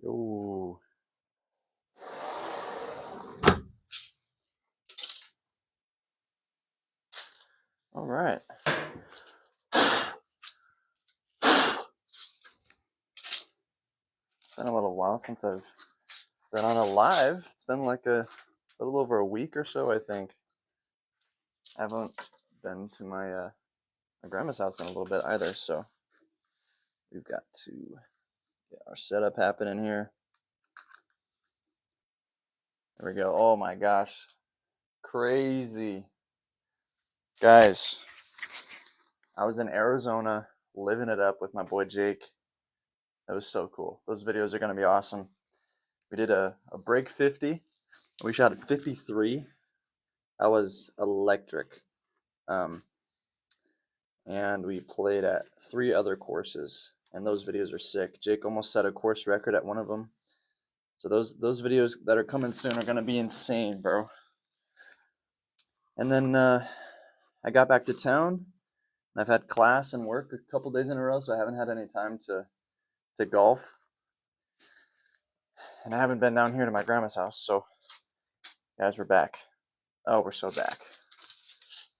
Yo. All right. It's been a little while since I've been on a live. It's been like a little over a week or so, I think. I haven't been to my grandma's house in a little bit either, so we've got to get our setup happening here. There we go. Oh my gosh. Crazy. Guys, I was in Arizona living it up with my boy Jake. That was so cool. Those videos are going to be awesome. We did a break 50. We shot at 53. That was electric. And we played at 3 other courses, and those videos are sick. Jake almost set a course record at one of them. So those videos that are coming soon are going to be insane, bro. And then I got back to town. I've had class and work a couple days in a row, so I haven't had any time to golf. And I haven't been down here to my grandma's house, so guys, we're back. Oh, we're so back.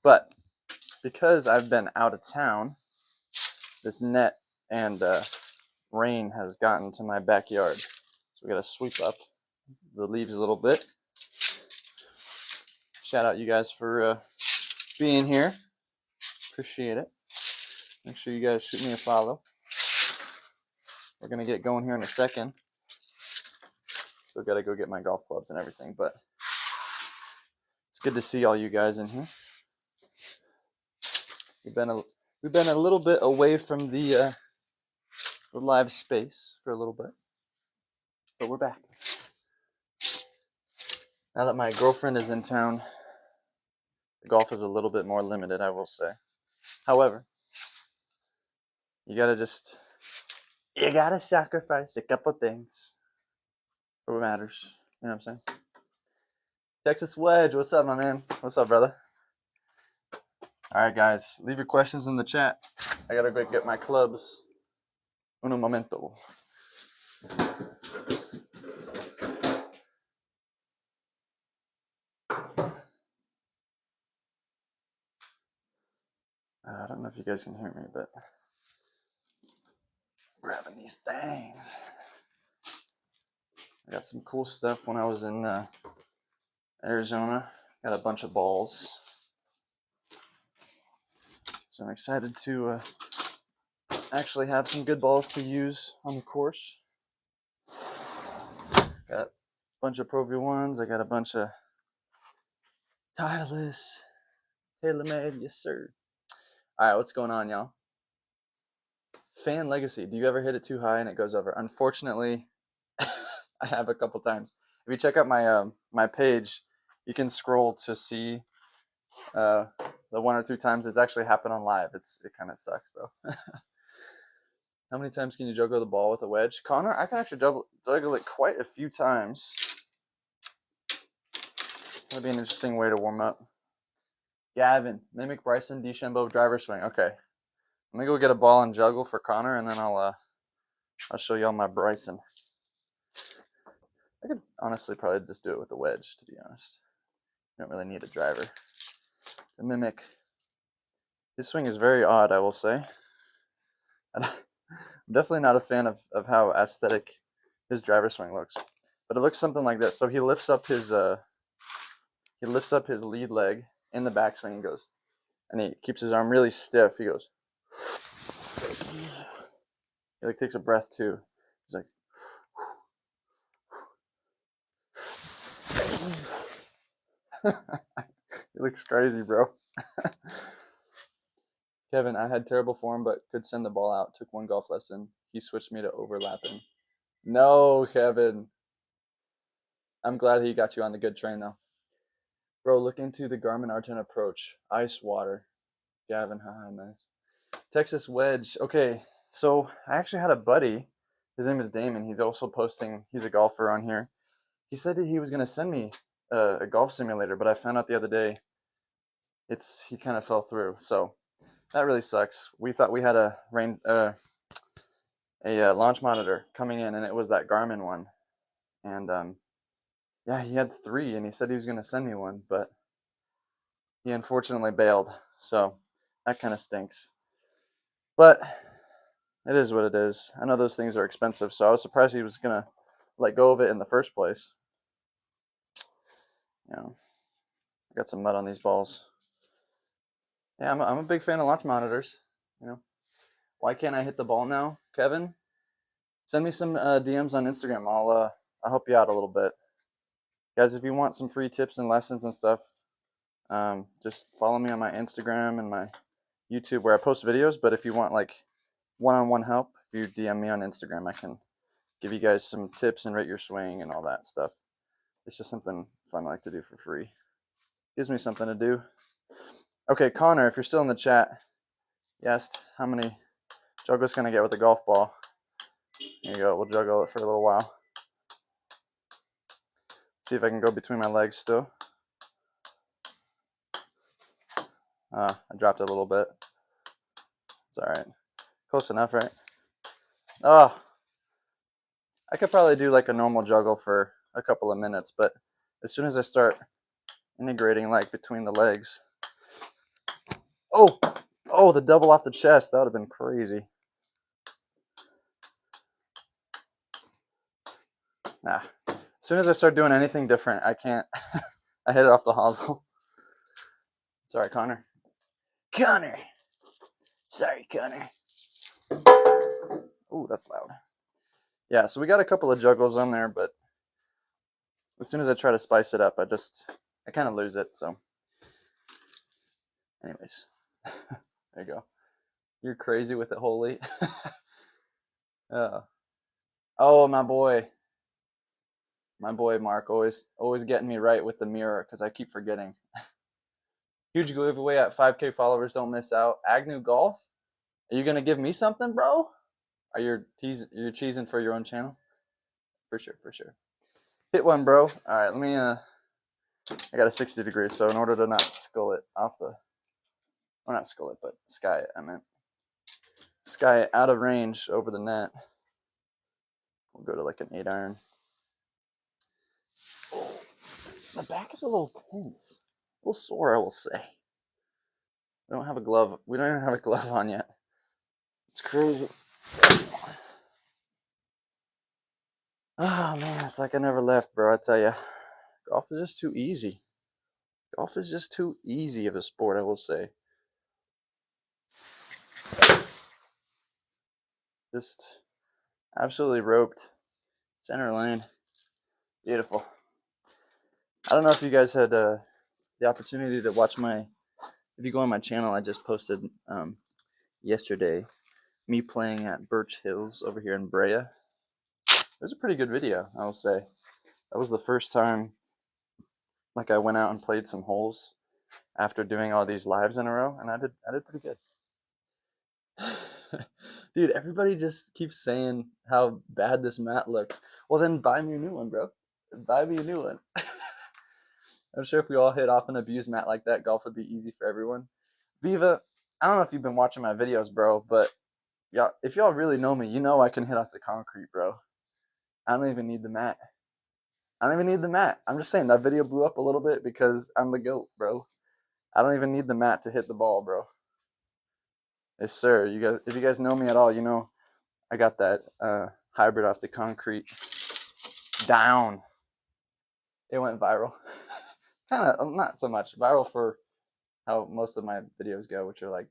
But because I've been out of town, this net and rain has gotten to my backyard. So we got to sweep up the leaves a little bit. Shout out you guys for being here. Appreciate it. Make sure you guys shoot me a follow. We're going to get going here in a second. Still got to go get my golf clubs and everything, but it's good to see all you guys in here. We've been a little bit away from the live space for a little bit, but we're back. Now that my girlfriend is in town, the golf is a little bit more limited, I will say. However, you gotta sacrifice a couple things for what matters. You know what I'm saying? Texas Wedge, what's up, my man? What's up, brother? All right, guys, leave your questions in the chat. I gotta go get my clubs. Un momento. I don't know if you guys can hear me, but grabbing these things. I got some cool stuff when I was in Arizona. Got a bunch of balls. So I'm excited to actually have some good balls to use on the course. Got a bunch of Pro V1s. I got a bunch of Titleist, TaylorMade, yes sir. All right, what's going on, y'all? Fan Legacy. Do you ever hit it too high and it goes over? Unfortunately, I have a couple times. If you check out my my page, you can scroll to see the 1 or 2 times it's actually happened on live. It kind of sucks, bro. How many times can you juggle the ball with a wedge? Connor, I can actually juggle it quite a few times. That'd be an interesting way to warm up. Gavin, mimic Bryson DeChambeau driver swing. Okay. Let me go get a ball and juggle for Connor, and then I'll show y'all my Bryson. I could honestly probably just do it with the wedge, to be honest. You don't really need a driver to mimic. His swing is very odd, I will say. I'm definitely not a fan of how aesthetic his driver swing looks, but it looks something like this. So he lifts up his lead leg in the backswing and goes, and he keeps his arm really stiff. He goes, he like takes a breath too. He's like, he looks crazy, bro. Kevin, I had terrible form, but could send the ball out. Took 1 golf lesson. He switched me to overlapping. No, Kevin. I'm glad he got you on the good train, though. Bro, look into the Garmin R10 Approach. Ice water. Gavin, haha, nice. Texas Wedge. Okay, so I actually had a buddy. His name is Damon. He's also posting. He's a golfer on here. He said that he was going to send me a golf simulator, but I found out the other day he kind of fell through. So that really sucks. We thought we had a a launch monitor coming in, and it was that Garmin one. And yeah, he had 3, and he said he was going to send me one, but he unfortunately bailed. So that kind of stinks. But it is what it is. I know those things are expensive, so I was surprised he was going to let go of it in the first place. You know, I got some mud on these balls. Yeah, I'm a big fan of launch monitors. You know, why can't I hit the ball now, Kevin? Send me some DMs on Instagram. I'll help you out a little bit, guys. If you want some free tips and lessons and stuff, just follow me on my Instagram and my YouTube where I post videos. But if you want like one-on-one help, if you DM me on Instagram, I can give you guys some tips and rate your swing and all that stuff. It's just something fun I like to do for free. Gives me something to do. Okay, Connor, if you're still in the chat, you asked how many juggles can I get with a golf ball. Here you go. We'll juggle it for a little while. See if I can go between my legs still. I dropped it a little bit. It's all right. Close enough, right? Oh, I could probably do like a normal juggle for a couple of minutes, but as soon as I start integrating like between the legs, oh, the double off the chest, that would have been crazy. Nah, as soon as I start doing anything different, I can't. I hit it off the hosel. Sorry, Connor. Connor. Sorry, Connor. Ooh, that's loud. Yeah, so we got a couple of juggles on there, but as soon as I try to spice it up, I kind of lose it. So, anyways, there you go. You're crazy with it, holy. Oh, my boy Mark, always getting me right with the mirror because I keep forgetting. Huge giveaway at 5K followers. Don't miss out. Agnew Golf. Are you gonna give me something, bro? Are you cheesing for your own channel? For sure, for sure. Hit one, bro. All right, let me. I got a 60 degrees, so in order to not skull it off the, or not skull it, but sky it. I meant sky it out of range over the net. We'll go to like an 8-iron. Oh, the back is a little tense, a little sore, I will say. We don't have a glove. We don't even have a glove on yet. It's crazy. Oh man, it's like I never left, bro. I tell you, golf is just too easy. Golf is just too easy of a sport, I will say. Just absolutely roped. Center lane. Beautiful. I don't know if you guys had the opportunity to watch my, if you go on my channel, I just posted yesterday me playing at Birch Hills over here in Brea. It was a pretty good video, I will say. That was the first time like I went out and played some holes after doing all these lives in a row, and I did pretty good. Dude, everybody just keeps saying how bad this mat looks. Well, then buy me a new one, bro. Buy me a new one. I'm sure if we all hit off an abused mat like that, golf would be easy for everyone. Viva, I don't know if you've been watching my videos, bro, but y'all, if y'all really know me, you know I can hit off the concrete, bro. I don't even need the mat. I don't even need the mat. I'm just saying that video blew up a little bit because I'm the GOAT, bro. I don't even need the mat to hit the ball, bro. Yes, sir. You guys, if you guys know me at all, you know I got that hybrid off the concrete down. It went viral. Kind of, not so much viral for how most of my videos go, which are like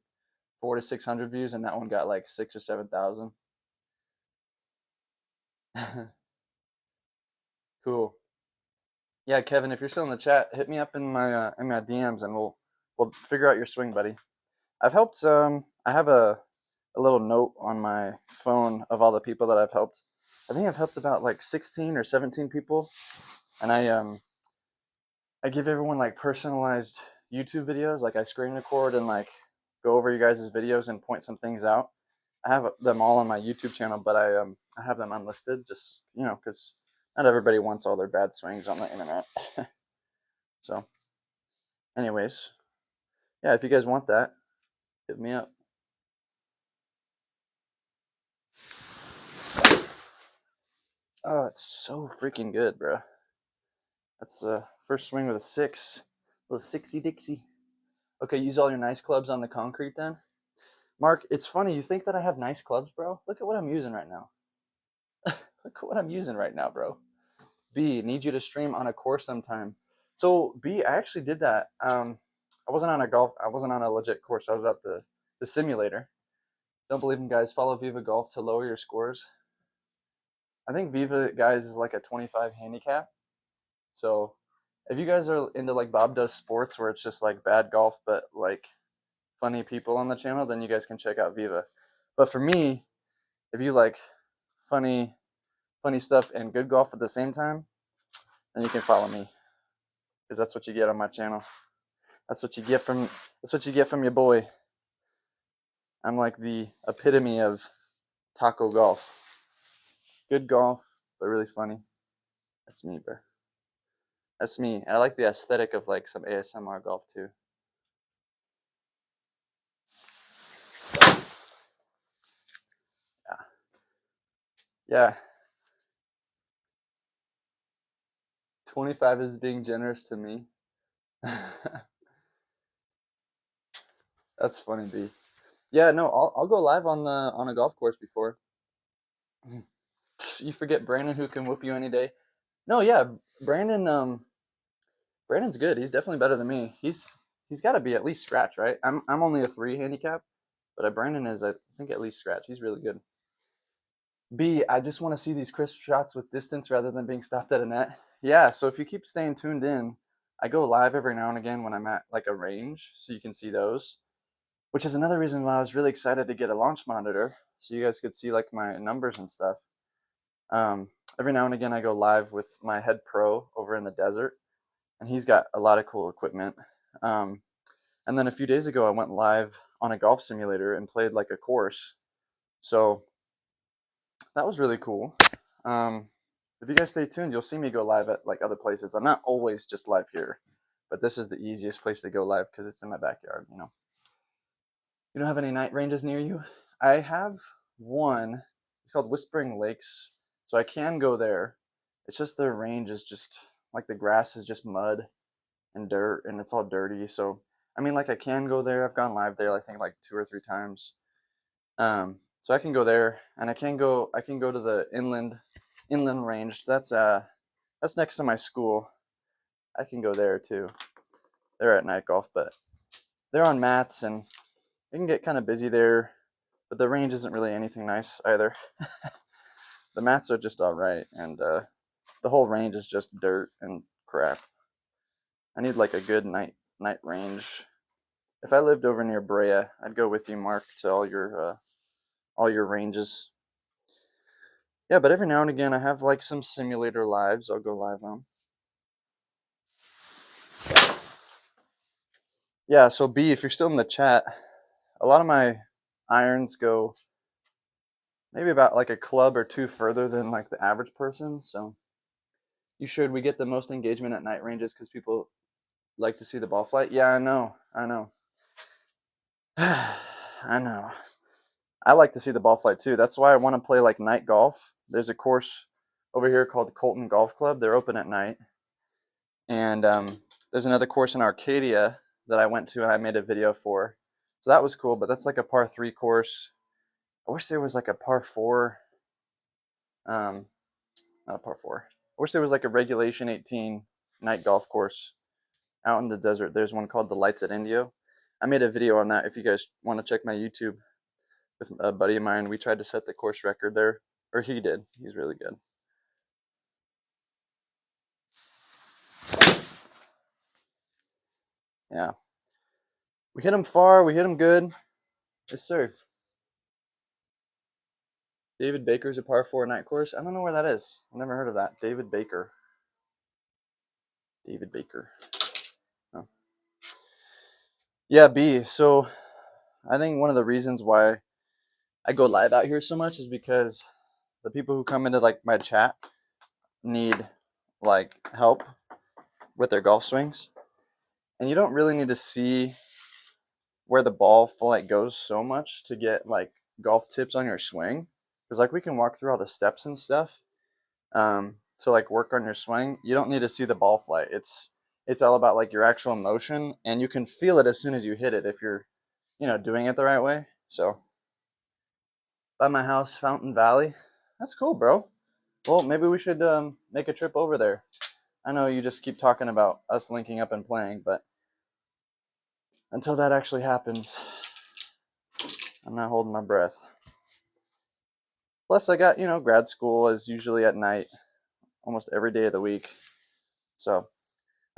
400 to 600 views, and that one got like 6,000 or 7,000. Cool. Yeah, Kevin, if you're still in the chat, hit me up in my DMs, and we'll figure out your swing, buddy. I've helped. I have a little note on my phone of all the people that I've helped. I think I've helped about like 16 or 17 people, and I give everyone like personalized YouTube videos. Like I screen record and like go over you guys' videos and point some things out. I have them all on my YouTube channel, but I have them unlisted, just because not everybody wants all their bad swings on the internet. So, anyways, yeah, if you guys want that, hit me up. Oh, it's so freaking good, bro. That's first swing with a 6. Little 6y Dixie. Okay, use all your nice clubs on the concrete then. Mark, it's funny. You think that I have nice clubs, bro? Look at what I'm using right now. Look at what I'm using right now, bro. B, need you to stream on a course sometime. So B, I actually did that. I wasn't on a golf. I wasn't on a legit course. I was at the simulator. Don't believe him, guys. Follow Viva Golf to lower your scores. I think Viva, guys, is like a 25 handicap. So if you guys are into like Bob Does Sports, where it's just like bad golf, but like funny people on the channel, then you guys can check out Viva. But for me, if you like funny stuff and good golf at the same time, then you can follow me, because that's what you get on my channel. That's what you get from your boy. I'm like the epitome of taco golf. Good golf, but really funny. That's me, bro. That's me. I like the aesthetic of like some ASMR golf too. Yeah. Yeah. 25 is being generous to me. That's funny, B. Yeah, no, I'll go live on a golf course before. You forget Brandon, who can whoop you any day. No, yeah, Brandon. Brandon's good. He's definitely better than me. He's got to be at least scratch, right? I'm only a 3 handicap, but Brandon is, I think, at least scratch. He's really good. B, I just want to see these crisp shots with distance rather than being stopped at a net. Yeah, so if you keep staying tuned in, I go live every now and again when I'm at like a range, so you can see those. Which is another reason why I was really excited to get a launch monitor, so you guys could see like my numbers and stuff. Um, every now and again, I go live with my head pro over in the desert, and he's got a lot of cool equipment. Um, and then a few days ago, I went live on a golf simulator and played like a course. So that was really cool. If you guys stay tuned, you'll see me go live at like other places. I'm not always just live here, but this is the easiest place to go live because it's in my backyard, you know. You don't have any night ranges near you? I have one. It's called Whispering Lakes, so I can go there. It's just their range is just like the grass is just mud and dirt, and it's all dirty. So I mean, like I can go there. I've gone live there, I think like 2 or 3 times. So I can go there, and I can go. I can go to the inland range. That's next to my school. I can go there too. They're at night golf, but they're on mats, and it can get kind of busy there. But the range isn't really anything nice either. The mats are just all right, and the whole range is just dirt and crap. I need like a good night range. If I lived over near Brea, I'd go with you, Mark, to all your ranges. Yeah, but every now and again, I have like some simulator lives. I'll go live on. Yeah, so B, if you're still in the chat, a lot of my irons go maybe about like a club or 2 further than like the average person. So you should. We get the most engagement at night ranges because people like to see the ball flight. Yeah, I know. I know. I know. I like to see the ball flight too. That's why I want to play like night golf. There's a course over here called Colton Golf Club. They're open at night. And there's another course in Arcadia that I went to and I made a video for. So that was cool, but that's like a par 3 course. I wish there was like a par 4. Not a par 4. I wish there was like a regulation 18 night golf course out in the desert. There's one called the Lights at Indio. I made a video on that if you guys want to check my YouTube with a buddy of mine. We tried to set the course record there, or he did. He's really good. Yeah. We hit him far. We hit him good. Yes, sir. David Baker's a par 4 night course. I don't know where that is. I've never heard of that. David Baker. David Baker. Oh. Yeah, B. So I think one of the reasons why I go live out here so much is because the people who come into like my chat need like help with their golf swings. And you don't really need to see where the ball flight goes so much to get like golf tips on your swing. Because like we can walk through all the steps and stuff. to like work on your swing, you don't need to see the ball flight. It's all about like your actual motion, and you can feel it as soon as you hit it if you're, doing it the right way. So by my house, Fountain Valley. That's cool, bro. Well, maybe we should make a trip over there. I know you just keep talking about us linking up and playing, but until that actually happens, I'm not holding my breath. Plus, I got, grad school is usually at night, almost every day of the week. So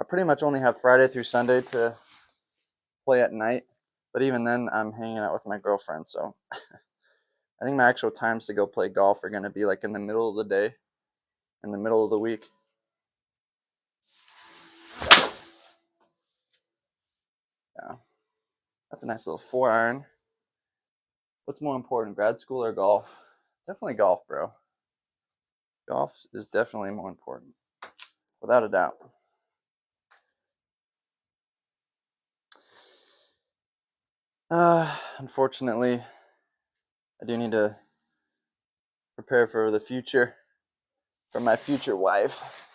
I pretty much only have Friday through Sunday to play at night. But even then, I'm hanging out with my girlfriend. So I think my actual times to go play golf are going to be like in the middle of the day, in the middle of the week. Yeah, that's a nice little 4-iron. What's more important, grad school or golf? Definitely golf, bro. Golf is definitely more important, without a doubt. Unfortunately, I do need to prepare for the future, for my future wife.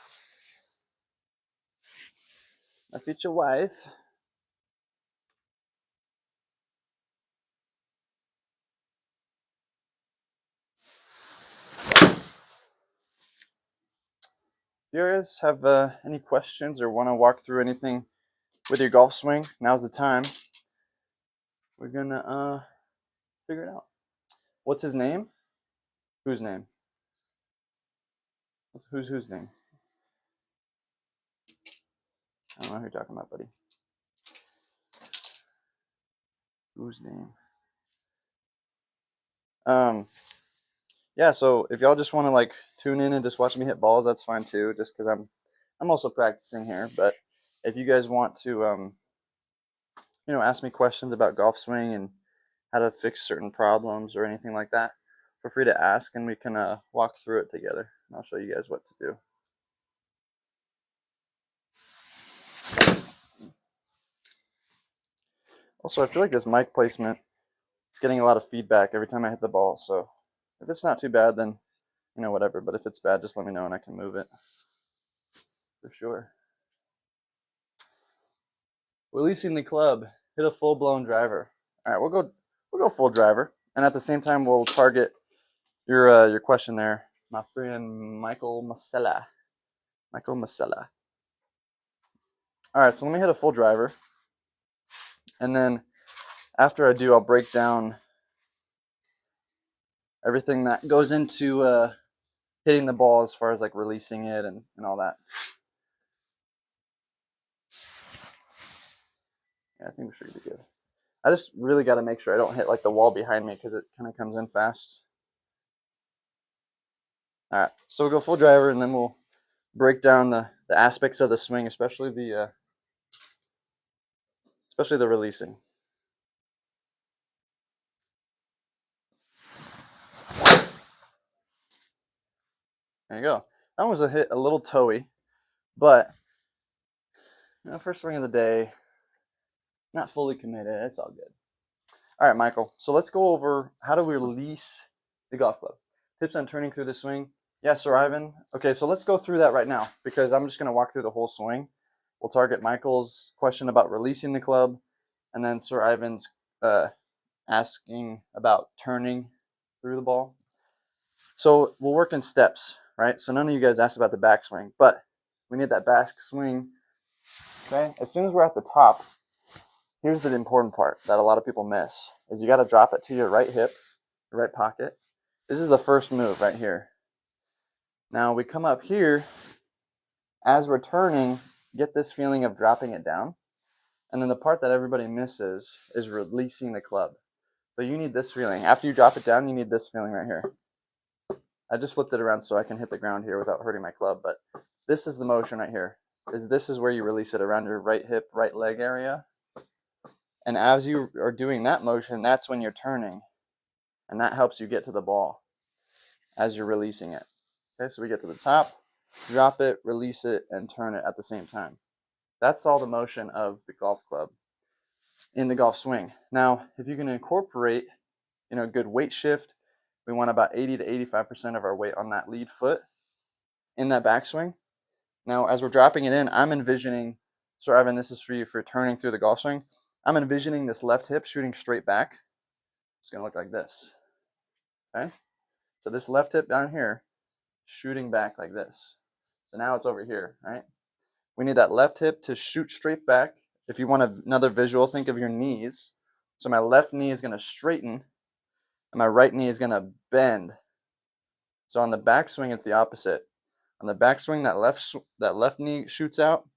My future wife. If you guys have any questions or want to walk through anything with your golf swing, now's the time. We're gonna figure it out. What's his name? Whose name? Whose name? I don't know who you're talking about, buddy. Whose name? Yeah, so if y'all just want to like tune in and just watch me hit balls, that's fine too, just because I'm also practicing here. But if you guys want to ask me questions about golf swing and how to fix certain problems or anything like that, feel free to ask and we can walk through it together. I'll show you guys what to do. Also, I feel like this mic placement is getting a lot of feedback every time I hit the ball. So if it's not too bad, then whatever. But if it's bad, just let me know and I can move it for sure. Releasing the club, hit a full-blown driver. All right, we'll go full driver, and at the same time we'll target your question there, my friend Michael Masella. Michael Masella. All right, so let me hit a full driver, and then after I do, I'll break down everything that goes into hitting the ball as far as like releasing it and all that. Yeah, I think we should be good. I just really got to make sure I don't hit like the wall behind me because it kind of comes in fast. All right, so we'll go full driver, and then we'll break down the aspects of the swing, especially the releasing. There you go. That was a hit, a little toey, but first swing of the day, not fully committed. It's all good. All right, Michael. So let's go over how to release the golf club. Tips on turning through the swing. Yes, Sir Ivan. Okay, so let's go through that right now because I'm just going to walk through the whole swing. We'll target Michael's question about releasing the club, and then Sir Ivan's asking about turning through the ball. So we'll work in steps, right? So none of you guys asked about the backswing, but we need that backswing. Okay, as soon as we're at the top, here's the important part that a lot of people miss, is you got to drop it to your right hip, your right pocket. This is the first move right here. Now we come up here, as we're turning, get this feeling of dropping it down. And then the part that everybody misses is releasing the club. So you need this feeling. After you drop it down, you need this feeling right here. I just flipped it around so I can hit the ground here without hurting my club, but this is the motion right here. This is where you release it around your right hip, right leg area. And as you are doing that motion, that's when you're turning. And that helps you get to the ball as you're releasing it. Okay, so we get to the top, drop it, release it, and turn it at the same time. That's all the motion of the golf club in the golf swing. Now, if you can incorporate, a good weight shift, we want about 80 to 85% of our weight on that lead foot. in that backswing. Now, as we're dropping it in, I'm envisioning, so Evan, this is for you for turning through the golf swing. I'm envisioning this left hip shooting straight back. It's going to look like this. Okay? So this left hip down here shooting back like this. So now it's over here, right? We need that left hip to shoot straight back. If you want another visual, think of your knees. So my left knee is going to straighten, and my right knee is going to bend. So on the backswing, it's the opposite. On the backswing, that left knee shoots out,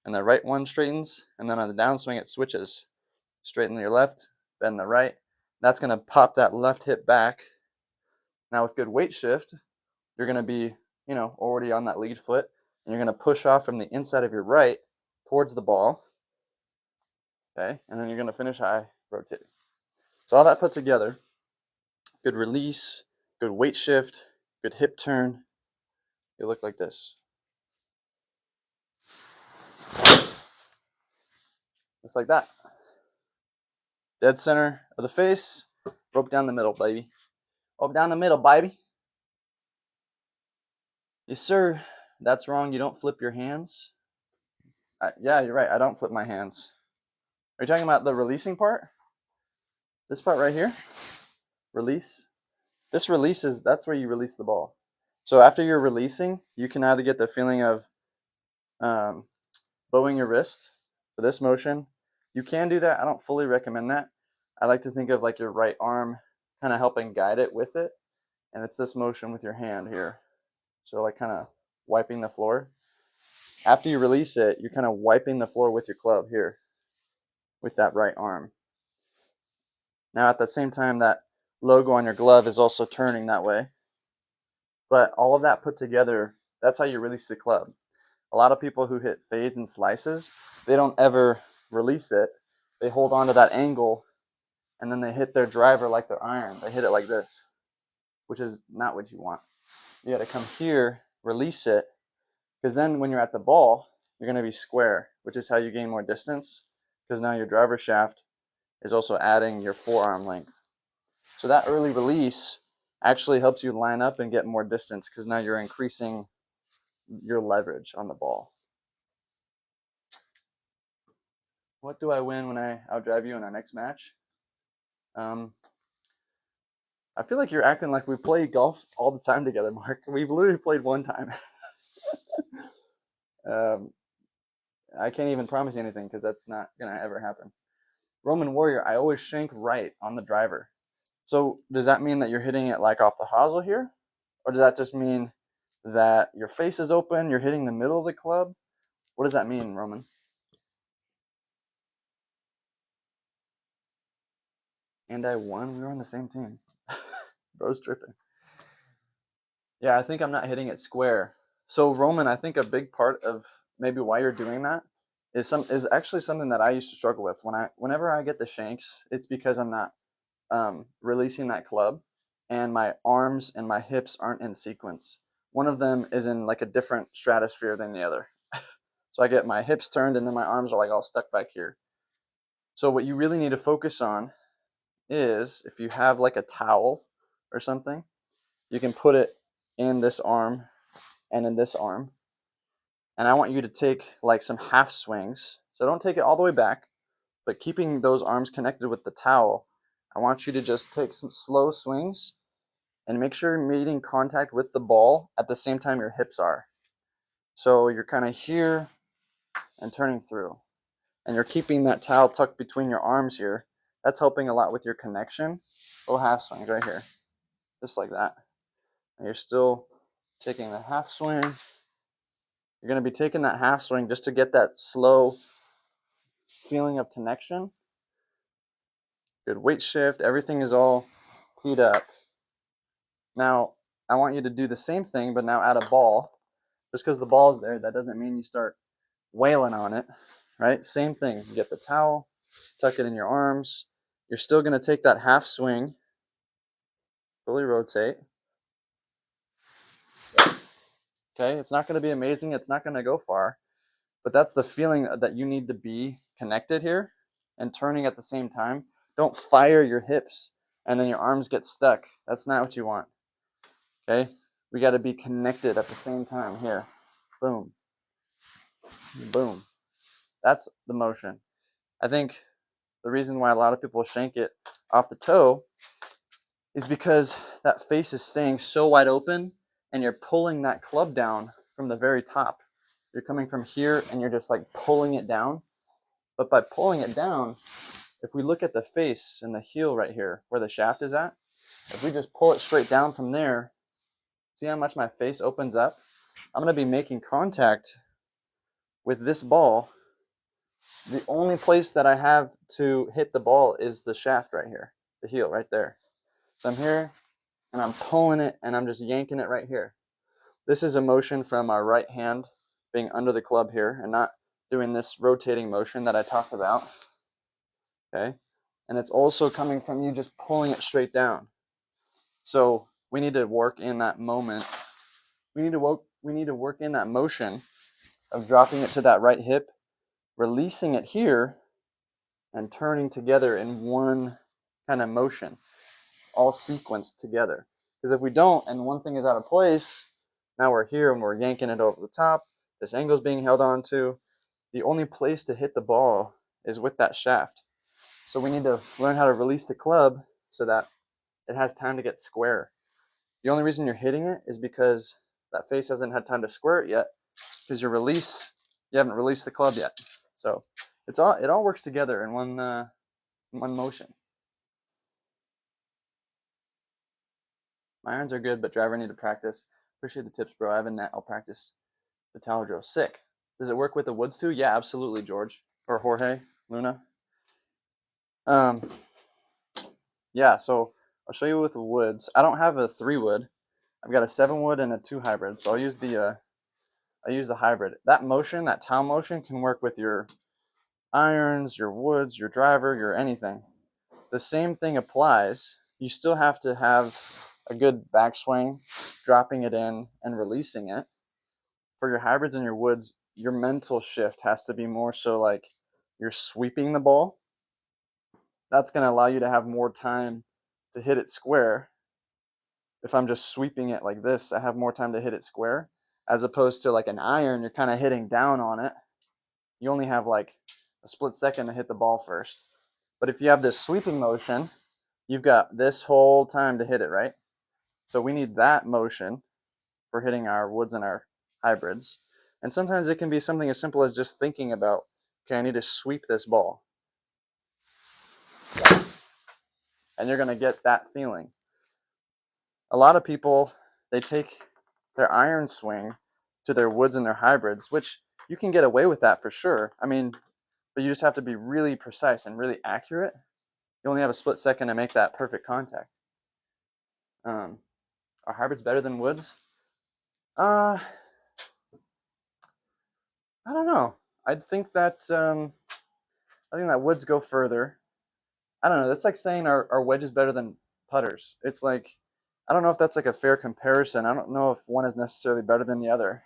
and the right one straightens, and then on the downswing, it switches. Straighten your left, bend the right. That's going to pop that left hip back. Now with good weight shift, you're going to be, already on that lead foot, and you're going to push off from the inside of your right towards the ball. Okay, and then you're going to finish high, rotating. So all that put together, good release, good weight shift, good hip turn, you look like this. Just like that. Dead center of the face, rope down the middle, baby. Rope down the middle, baby. Yes, sir. That's wrong. You don't flip your hands. Yeah, you're right. I don't flip my hands. Are you talking about the releasing part? This part right here? Release? This releases, that's where you release the ball. So after you're releasing, you can either get the feeling of bowing your wrist for this motion. You can do that. I don't fully recommend that. I like to think of like your right arm kind of helping guide it with it. And it's this motion with your hand here. So like kind of wiping the floor. After you release it, you're kind of wiping the floor with your club here with that right arm. Now at the same time, that logo on your glove is also turning that way. But all of that put together, that's how you release the club. A lot of people who hit fades and slices, they don't ever release it. They hold on to that angle, and then they hit their driver like their iron. They hit it like this, which is not what you want. You got to come here, release it, because then when you're at the ball, you're going to be square, which is how you gain more distance, because now your driver shaft is also adding your forearm length. So that early release actually helps you line up and get more distance, because now you're increasing your leverage on the ball. What do I win when I outdrive you in our next match? I feel like you're acting like we play golf all the time together, Mark. We've literally played one time. I can't even promise you anything because that's not going to ever happen. Roman Warrior, I always shank right on the driver. So does that mean that you're hitting it like off the hosel here? Or does that just mean that your face is open, you're hitting the middle of the club? What does that mean, Roman? And I won? We were on the same team. Bro's tripping. Yeah, I think I'm not hitting it square. So Roman, I think a big part of maybe why you're doing that is actually something that I used to struggle with. Whenever I get the shanks, it's because I'm not releasing that club, and my arms and my hips aren't in sequence. One of them is in like a different stratosphere than the other. So I get my hips turned and then my arms are like all stuck back here. So what you really need to focus on is, if you have like a towel or something, you can put it in this arm and in this arm. And I want you to take like some half swings. So don't take it all the way back, but keeping those arms connected with the towel, I want you to just take some slow swings and make sure you're meeting contact with the ball at the same time your hips are. So you're kind of here and turning through. And you're keeping that towel tucked between your arms here. That's helping a lot with your connection. Little half swings right here. Just like that. And you're still taking the half swing. You're going to be taking that half swing just to get that slow feeling of connection. Good weight shift. Everything is all teed up. Now, I want you to do the same thing, but now add a ball. Just because the ball's there, that doesn't mean you start wailing on it, right? Same thing. You get the towel, tuck it in your arms. You're still going to take that half swing, fully rotate. Okay, it's not going to be amazing. It's not going to go far, but that's the feeling that you need to be connected here and turning at the same time. Don't fire your hips and then your arms get stuck. That's not what you want. Okay, We got to be connected at the same time here. Boom, boom. That's the motion. I think the reason why a lot of people shank it off the toe is because that face is staying so wide open and you're pulling that club down from the very top. You're coming from here and you're just like pulling it down. But by pulling it down, if we look at the face and the heel right here, where the shaft is at, if we just pull it straight down from there, see how much my face opens up? I'm going to be making contact with this ball. The only place that I have to hit the ball is the shaft right here, the heel right there. So I'm here and I'm pulling it and I'm just yanking it right here. This is a motion from our right hand being under the club here and not doing this rotating motion that I talked about. Okay? And it's also coming from you just pulling it straight down. So we need to work in that moment. We need to work in that motion of dropping it to that right hip, releasing it here, and turning together in one kind of motion, all sequenced together. Because if we don't, and one thing is out of place, now we're here and we're yanking it over the top. This angle is being held on to. The only place to hit the ball is with that shaft. So we need to learn how to release the club so that it has time to get square. The only reason you're hitting it is because that face hasn't had time to square it yet, because you haven't released the club yet. So it all works together in one motion. My irons are good, but driver need to practice. Appreciate the tips, bro. I have a net. I'll practice the tower drill. Sick. Does it work with the woods too? Yeah, absolutely, George. Or Jorge, Luna. Yeah, so I'll show you with the woods. I don't have a 3-wood. I've got a 7-wood and a 2 hybrid. So I'll use the hybrid. That motion, that towel motion, can work with your irons, your woods, your driver, your anything. The same thing applies. You still have to have a good backswing, dropping it in and releasing it. For your hybrids and your woods, your mental shift has to be more so like you're sweeping the ball. That's going to allow you to have more time to hit it square. If I'm just sweeping it like this, I have more time to hit it square, as opposed to like an iron, you're kind of hitting down on it. You only have like a split second to hit the ball first. But if you have this sweeping motion, you've got this whole time to hit it, right? So we need that motion for hitting our woods and our hybrids. And sometimes it can be something as simple as just thinking about, okay, I need to sweep this ball. And you're going to get that feeling. A lot of people, they take their iron swing to their woods and their hybrids, which you can get away with that for sure. I mean, but you just have to be really precise and really accurate. You only have a split second to make that perfect contact. Are hybrids better than woods? I don't know. I think that woods go further. I don't know. That's like saying our wedge is better than putters. It's like, I don't know if that's like a fair comparison. I don't know if one is necessarily better than the other.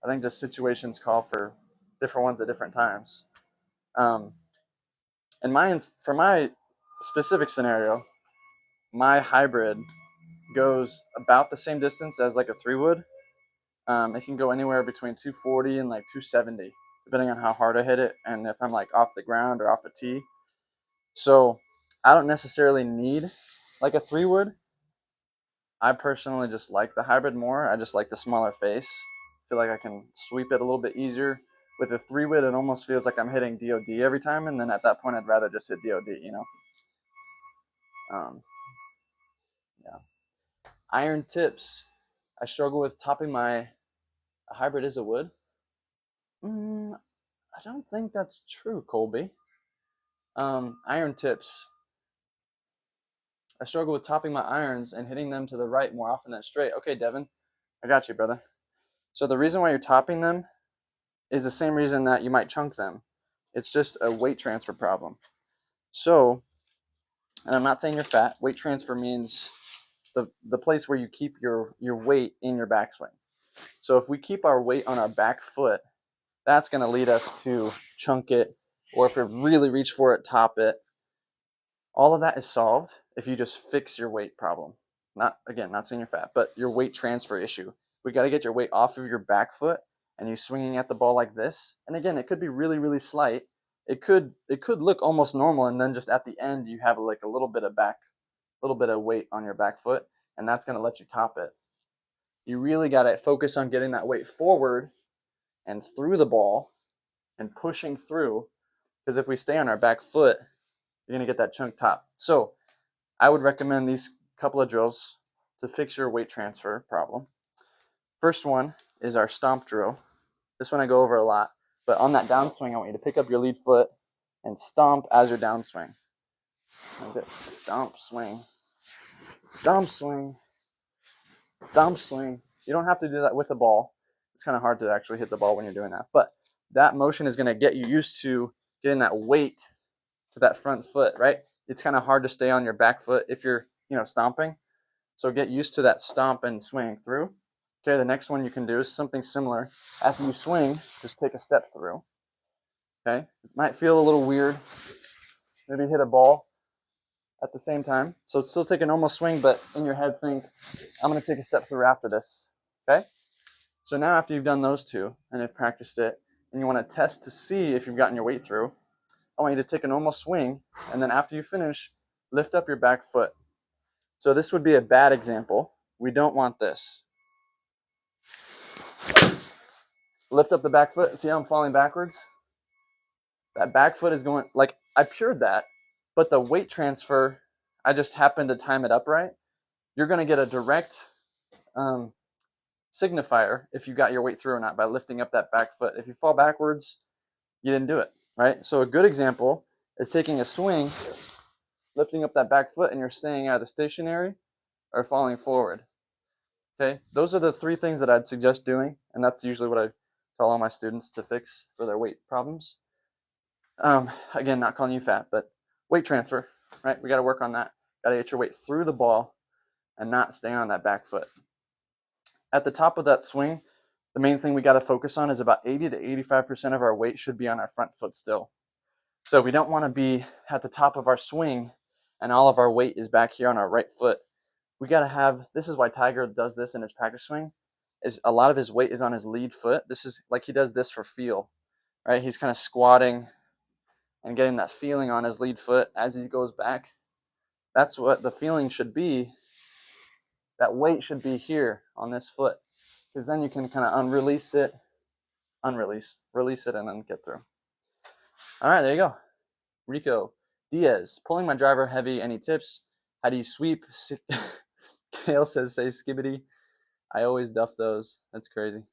I think just situations call for different ones at different times. For my specific scenario, my hybrid goes about the same distance as like a 3-wood. It can go anywhere between 240 and like 270, depending on how hard I hit it and if I'm like off the ground or off a tee. So I don't necessarily need like a 3-wood. I personally just like the hybrid more. I just like the smaller face. I feel like I can sweep it a little bit easier. With a 3-wood, it almost feels like I'm hitting DOD every time, and then at that point, I'd rather just hit DOD, you know? Yeah. Iron tips. I struggle with topping my hybrid is a wood. I don't think that's true, Colby. Iron tips. I struggle with topping my irons and hitting them to the right more often than straight. Okay, Devin, I got you, brother. So the reason why you're topping them is the same reason that you might chunk them. It's just a weight transfer problem. So, and I'm not saying you're fat. Weight transfer means the place where you keep your weight in your backswing. So if we keep our weight on our back foot, that's going to lead us to chunk it, or if we really reach for it, top it. All of that is solved if you just fix your weight problem. not seeing your fat, but your weight transfer issue. We got to get your weight off of your back foot and you swinging at the ball like this. And again, it could be really, really slight. It could look almost normal, and then just at the end you have like a little bit of weight on your back foot, and that's going to let you top it. You really got to focus on getting that weight forward and through the ball and pushing through, because if we stay on our back foot, you're going to get that chunk top. So I would recommend these couple of drills to fix your weight transfer problem. First one is our stomp drill. This one I go over a lot, but on that downswing, I want you to pick up your lead foot and stomp as your downswing. Like this. Stomp, swing. Stomp, swing. Stomp, swing. You don't have to do that with the ball. It's kind of hard to actually hit the ball when you're doing that, but that motion is going to get you used to getting that weight to that front foot, right? It's kind of hard to stay on your back foot if you're, stomping. So get used to that stomp and swing through. Okay, the next one you can do is something similar. After you swing, just take a step through. Okay, it might feel a little weird. Maybe hit a ball at the same time. So still take a normal swing, but in your head think, I'm going to take a step through after this. Okay? So now after you've done those two and have practiced it, and you want to test to see if you've gotten your weight through, I want you to take a normal swing, and then after you finish, lift up your back foot. So this would be a bad example. We don't want this. Lift up the back foot. See how I'm falling backwards? That back foot is going, like, I pured that, but the weight transfer, I just happened to time it up right. You're going to get a direct signifier if you got your weight through or not by lifting up that back foot. If you fall backwards, you didn't do it, right? So a good example is taking a swing, lifting up that back foot, and you're staying either stationary or falling forward. Okay, those are the three things that I'd suggest doing, and that's usually what I tell all my students to fix for their weight problems. Again, not calling you fat, but weight transfer, right? We got to work on that. Got to get your weight through the ball and not stay on that back foot. At the top of that swing, the main thing we got to focus on is about 80 to 85% of our weight should be on our front foot still. So we don't want to be at the top of our swing and all of our weight is back here on our right foot. We got to have, this is why Tiger does this in his practice swing, is a lot of his weight is on his lead foot. This is like he does this for feel, right? He's kind of squatting and getting that feeling on his lead foot as he goes back. That's what the feeling should be. That weight should be here on this foot, because then you can kind of release it, and then get through. All right, there you go. Rico Diaz, pulling my driver heavy. Any tips? How do you sweep? Kale says, say skibbity. I always duff those. That's crazy.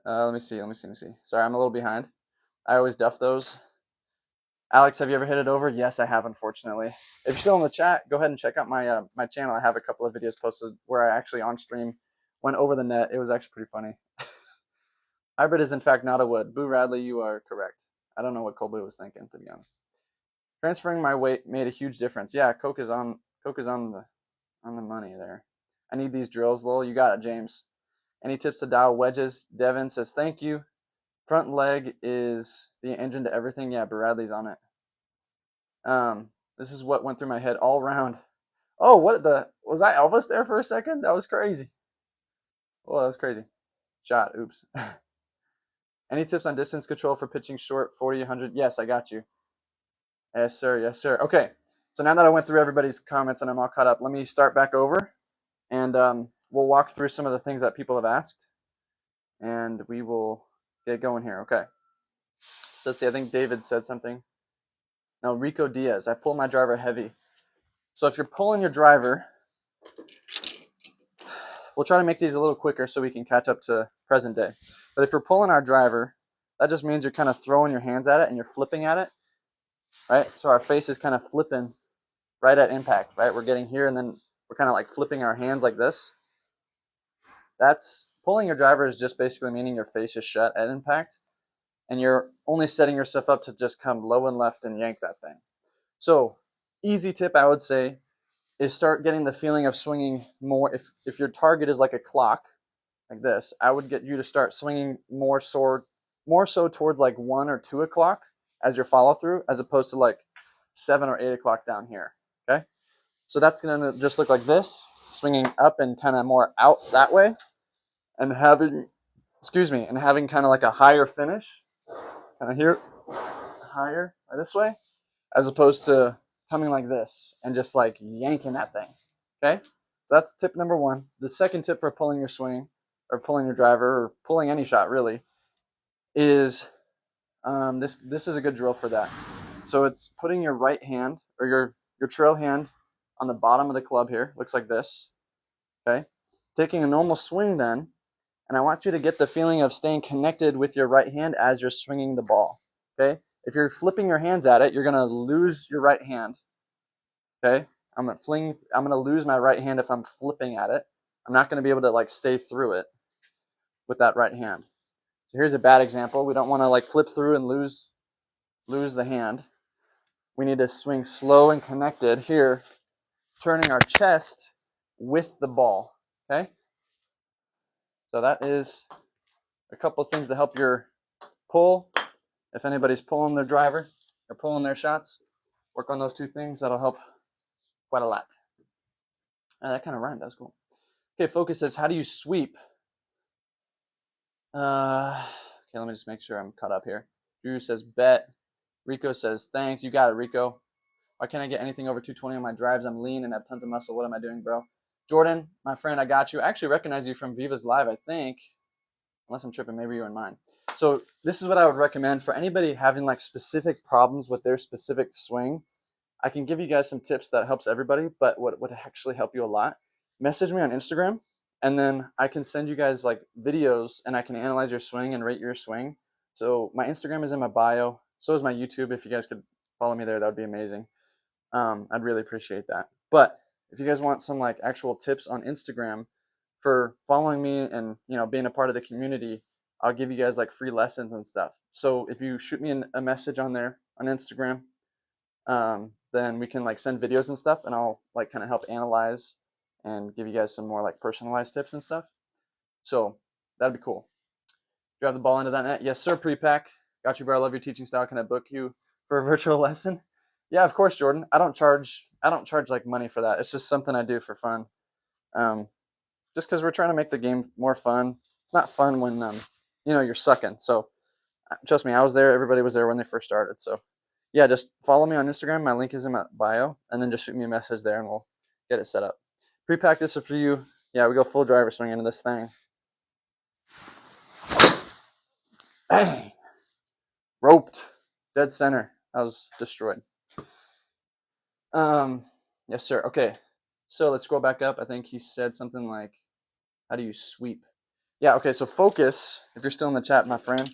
Let me see. Sorry, I'm a little behind. I always duff those. Alex, have you ever hit it over? Yes, I have, unfortunately. If you're still in the chat, go ahead and check out my my channel. I have a couple of videos posted where I actually on stream went over the net. It was actually pretty funny. Hybrid is in fact not a wood. Boo Radley, you are correct. I don't know what Colby was thinking, to be honest. Transferring my weight made a huge difference. Yeah, Coke is on the money there. I need these drills, Lowell. You got it, James. Any tips to dial wedges? Devin says thank you. Front leg is the engine to everything. Yeah, Bradley's on it. This is what went through my head all around. Oh, was I Elvis there for a second? That was crazy. Oh, that was crazy. Shot. Oops. Any tips on distance control for pitching short, 40, 100? Yes, I got you. Yes, sir. Yes, sir. Okay. So now that I went through everybody's comments and I'm all caught up, let me start back over, and we'll walk through some of the things that people have asked, and we will get going here. Okay. So let's see. I think David said something. No, Rico Diaz. I pull my driver heavy. So if you're pulling your driver, we'll try to make these a little quicker so we can catch up to present day. But if you're pulling our driver, that just means you're kind of throwing your hands at it and you're flipping at it, right? So our face is kind of flipping right at impact, right? We're getting here and then we're kind of like flipping our hands like this. That's pulling your driver is just basically meaning your face is shut at impact and you're only setting yourself up to just come low and left and yank that thing. So easy tip I would say is start getting the feeling of swinging more. If your target is like a clock, like this, I would get you to start swinging more so towards like 1 or 2 o'clock as your follow through, as opposed to like 7 or 8 o'clock down here. Okay. So that's gonna just look like this, swinging up and kind of more out that way, and having, excuse me, and having kind of like a higher finish, kind of here, higher this way, as opposed to coming like this and just like yanking that thing. Okay, so that's tip number one. The second tip for pulling your swing or pulling your driver or pulling any shot really is this is a good drill for that. So it's putting your right hand or your trail hand on the bottom of the club here, looks like this. Okay, taking a normal swing then, and I want you to get the feeling of staying connected with your right hand as you're swinging the ball. Okay, if you're flipping your hands at it, you're gonna lose your right hand. Okay, I'm gonna lose my right hand if I'm flipping at it. I'm not gonna be able to like stay through it with that right hand. So here's a bad example. We don't want to like flip through and lose the hand. We need to swing slow and connected here, turning our chest with the ball. Okay, so that is a couple of things to help your pull. If anybody's pulling their driver or pulling their shots, work on those two things. That'll help quite a lot. That kind of rhymed. That was cool. Okay, Focus says, how do you sweep? Okay, let me just make sure I'm caught up here. Drew says, bet. Rico says, thanks. You got it, Rico. Why can't I get anything over 220 on my drives? I'm lean and have tons of muscle. What am I doing, bro? Jordan, my friend, I got you. I actually recognize you from Viva's Live, I think. Unless I'm tripping, maybe you and mine. So this is what I would recommend for anybody having like specific problems with their specific swing. I can give you guys some tips that helps everybody, but what would actually help you a lot, message me on Instagram, and then I can send you guys like videos and I can analyze your swing and rate your swing. So my Instagram is in my bio. So is my YouTube. If you guys could follow me there, that would be amazing. I'd really appreciate that. But if you guys want some like actual tips on Instagram for following me and being a part of the community, I'll give you guys like free lessons and stuff. So if you shoot me a message on there on Instagram, then we can like send videos and stuff, and I'll like kind of help analyze and give you guys some more like personalized tips and stuff. So that'd be cool. Drive the ball into that net. Yes, sir. Pre-pack. Got you, bro. I love your teaching style. Can I book you for a virtual lesson? Yeah, of course, Jordan. I don't charge like money for that. It's just something I do for fun. Just because we're trying to make the game more fun. It's not fun when you're sucking. So trust me, I was there. Everybody was there when they first started. So yeah, just follow me on Instagram. My link is in my bio, and then just shoot me a message there, and we'll get it set up. Pre-pack this for you. Yeah, we go full driver swing into this thing. Bang! Roped. Dead center. I was destroyed. Yes, sir. Okay, so let's scroll back up. I think he said something like, how do you sweep? Yeah, okay, so Focus, if you're still in the chat, my friend,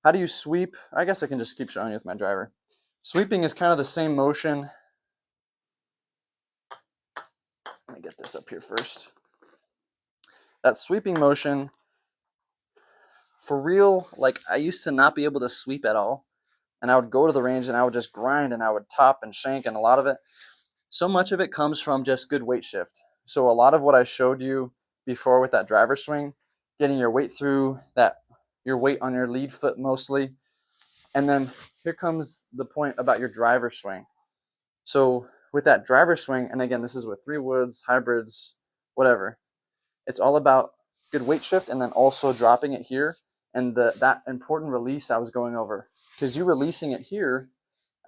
how do you sweep? I guess I can just keep showing you with my driver. Sweeping is kind of the same motion. Let me get this up here first. That sweeping motion, for real, like I used to not be able to sweep at all. And I would go to the range and I would just grind and I would top and shank, and a lot of it, so much of it comes from just good weight shift. So a lot of what I showed you before with that driver swing, getting your weight through that, your weight on your lead foot mostly. And then here comes the point about your driver swing. So with that driver swing, and again, this is with 3 woods, hybrids, whatever, it's all about good weight shift and then also dropping it here and that important release I was going over. Because you releasing it here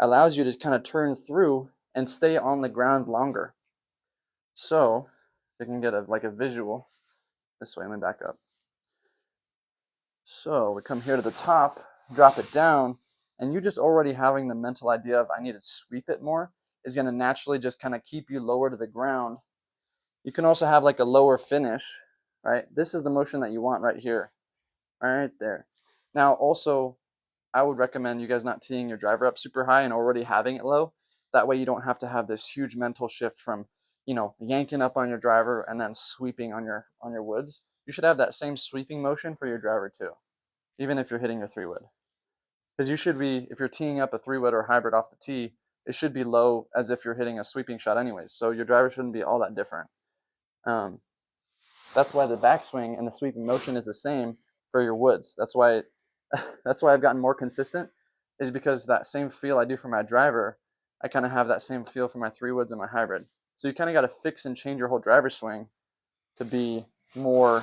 allows you to kind of turn through and stay on the ground longer. So if you can get a visual this way, let me back up. So we come here to the top, drop it down, and you just already having the mental idea of I need to sweep it more is going to naturally just kind of keep you lower to the ground. You can also have like a lower finish, right? This is the motion that you want right here, right there. Now also, I would recommend you guys not teeing your driver up super high and already having it low. That way you don't have to have this huge mental shift from, yanking up on your driver and then sweeping on your woods. You should have that same sweeping motion for your driver too, even if you're hitting your 3 wood. Because you should be, if you're teeing up a 3 wood or hybrid off the tee, it should be low as if you're hitting a sweeping shot anyways. So your driver shouldn't be all that different. That's why the backswing and the sweeping motion is the same for your woods. That's why I've gotten more consistent, is because that same feel I do for my driver, I kind of have that same feel for my 3 woods and my hybrid. So you kind of got to fix and change your whole driver swing to be more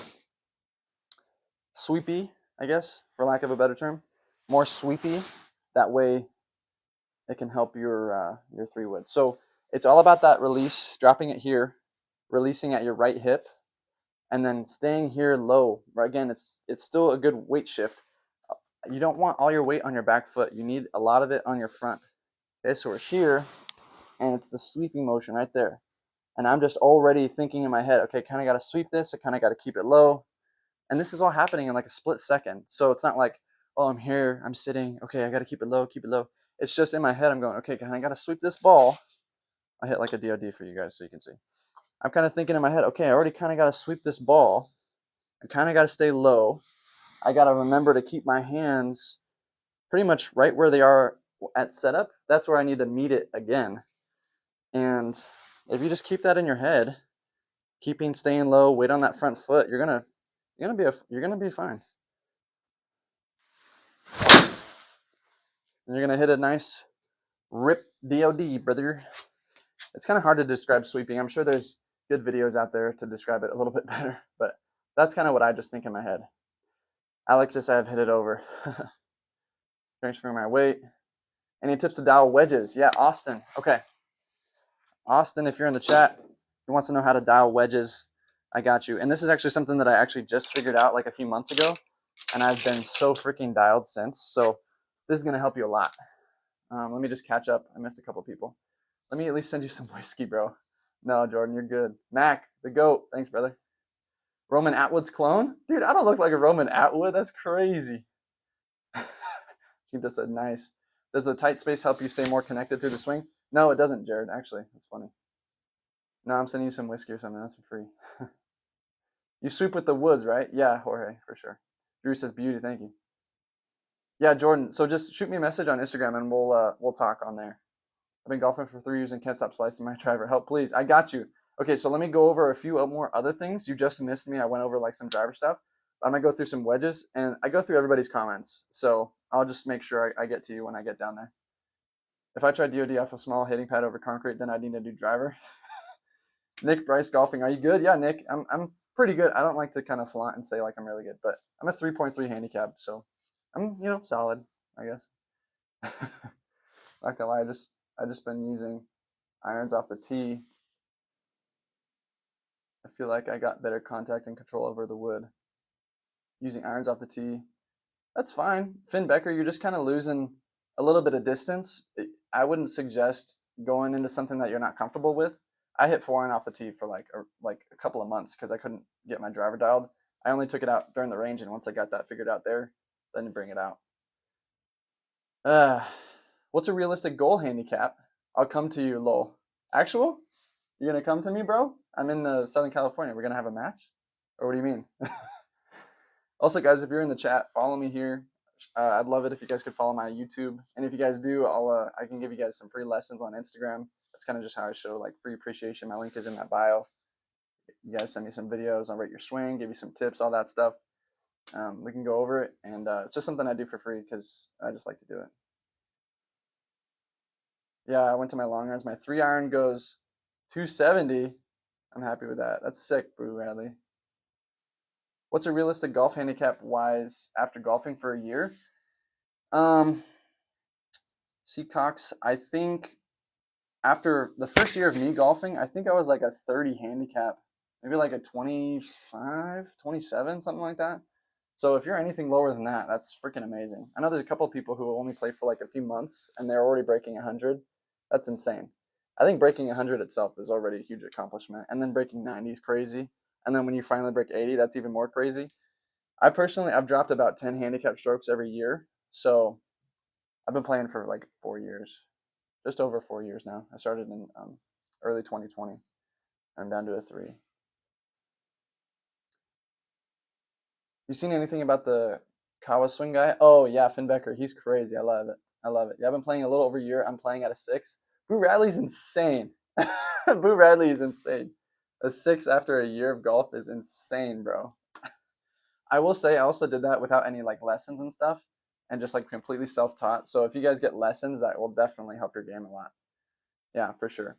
sweepy, I guess, for lack of a better term, more sweepy. That way, it can help your 3-wood. So it's all about that release, dropping it here, releasing at your right hip, and then staying here low. Again, it's still a good weight shift. You don't want all your weight on your back foot. You need a lot of it on your front. Okay, so we're here, and it's the sweeping motion right there. And I'm just already thinking in my head, okay, kind of got to sweep this. I kind of got to keep it low. And this is all happening in like a split second. So it's not like, oh, I'm here, I'm sitting. Okay, I got to keep it low, keep it low. It's just in my head. I'm going, okay, I got to sweep this ball. I hit like a DOD for you guys so you can see. I'm kind of thinking in my head, okay, I already kind of got to sweep this ball. I kind of got to stay low. I got to remember to keep my hands pretty much right where they are at setup. That's where I need to meet it again. And if you just keep that in your head, staying low, weight on that front foot, you're gonna be fine. And you're gonna hit a nice rip DOD, brother. It's kind of hard to describe sweeping. I'm sure there's good videos out there to describe it a little bit better, but that's kind of what I just think in my head. Alexis, I've hit it over. Transferring my weight. Any tips to dial wedges? Yeah, Austin. Okay. Austin, if you're in the chat, he wants to know how to dial wedges. I got you. And this is actually something that I actually just figured out like a few months ago, and I've been so freaking dialed since. So this is going to help you a lot. Let me just catch up. I missed a couple people. Let me at least send you some whiskey, bro. No, Jordan, you're good. Mac, the GOAT. Thanks, brother. Roman Atwood's clone? Dude, I don't look like a Roman Atwood. That's crazy. She just said nice. Does the tight space help you stay more connected through the swing? No, it doesn't, Jared, actually. That's funny. No, I'm sending you some whiskey or something. That's for free. You sweep with the woods, right? Yeah, Jorge, for sure. Drew says beauty. Thank you. Yeah, Jordan. So just shoot me a message on Instagram and we'll talk on there. I've been golfing for 3 years and can't stop slicing my driver. Help, please. I got you. Okay, so let me go over a few more other things. You just missed me. I went over like some driver stuff. I'm gonna go through some wedges, and I go through everybody's comments. So I'll just make sure I get to you when I get down there. If I tried DOD off a small hitting pad over concrete, then I'd need a new driver. Nick Bryce golfing. Are you good? Yeah, Nick. I'm pretty good. I don't like to kind of flaunt and say like I'm really good, but I'm a 3.3 handicap, so I'm solid, I guess. Not gonna lie, I just been using irons off the tee. I feel like I got better contact and control over the wood. Using irons off the tee, that's fine. Finn Becker, you're just kind of losing a little bit of distance. I wouldn't suggest going into something that you're not comfortable with. I hit 4-iron off the tee for like a couple of months because I couldn't get my driver dialed. I only took it out during the range, and once I got that figured out there, then you bring it out. What's a realistic goal handicap? I'll come to you, lol. Actual? You're gonna come to me, bro? I'm in Southern California. We're gonna have a match? Or what do you mean? Also, guys, if you're in the chat, follow me here. I'd love it if you guys could follow my YouTube. And if you guys do, I can give you guys some free lessons on Instagram. That's kind of just how I show like free appreciation. My link is in my bio. You guys send me some videos. I'll rate your swing, give you some tips, all that stuff. We can go over it. And it's just something I do for free because I just like to do it. Yeah, I went to my long irons. My 3-iron goes 270. I'm happy with that. That's sick, Boo Radley. What's a realistic golf handicap wise after golfing for a year? Seacox, I think after the first year of me golfing, I think I was like a 30 handicap, maybe like a 25, 27, something like that. So if you're anything lower than that, that's freaking amazing. I know there's a couple of people who only play for like a few months and they're already breaking 100. That's insane. I think breaking 100 itself is already a huge accomplishment. And then breaking 90 is crazy. And then when you finally break 80, that's even more crazy. I've dropped about 10 handicap strokes every year. So I've been playing for like 4 years, just over 4 years now. I started in early 2020. I'm down to a 3. You seen anything about the Kawa swing guy? Oh yeah, Finn Becker. He's crazy. I love it. Yeah, I've been playing a little over a year. I'm playing at a 6. Boo Radley's insane. Boo Radley is insane. A 6 after a year of golf is insane, bro. I will say I also did that without any like lessons and stuff and just like completely self-taught. So if you guys get lessons, that will definitely help your game a lot. Yeah, for sure.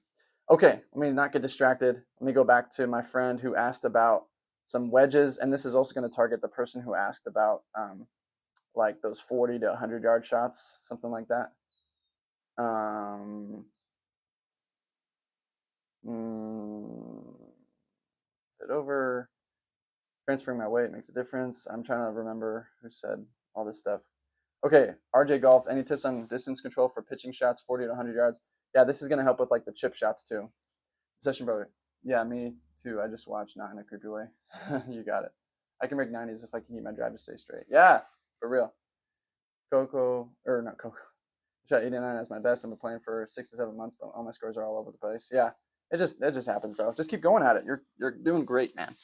Okay, let me not get distracted. Let me go back to my friend who asked about some wedges, and this is also going to target the person who asked about like those 40 to 100-yard shots, something like that. Um, it over. Transferring my weight makes a difference. I'm trying to remember who said all this stuff. Okay, RJ Golf. Any tips on distance control for pitching shots, 40 to 100 yards? Yeah, this is gonna help with like the chip shots too. Session brother. Yeah, me too. I just watched, not in a creepy way. You got it. I can make 90s if I can keep my drive to stay straight. Yeah, for real. Coco, or not Coco. Shot 89 as my best. I've been playing for 6 to 7 months, but all my scores are all over the place. Yeah, it just happens, bro. Just keep going at it. You're doing great, man.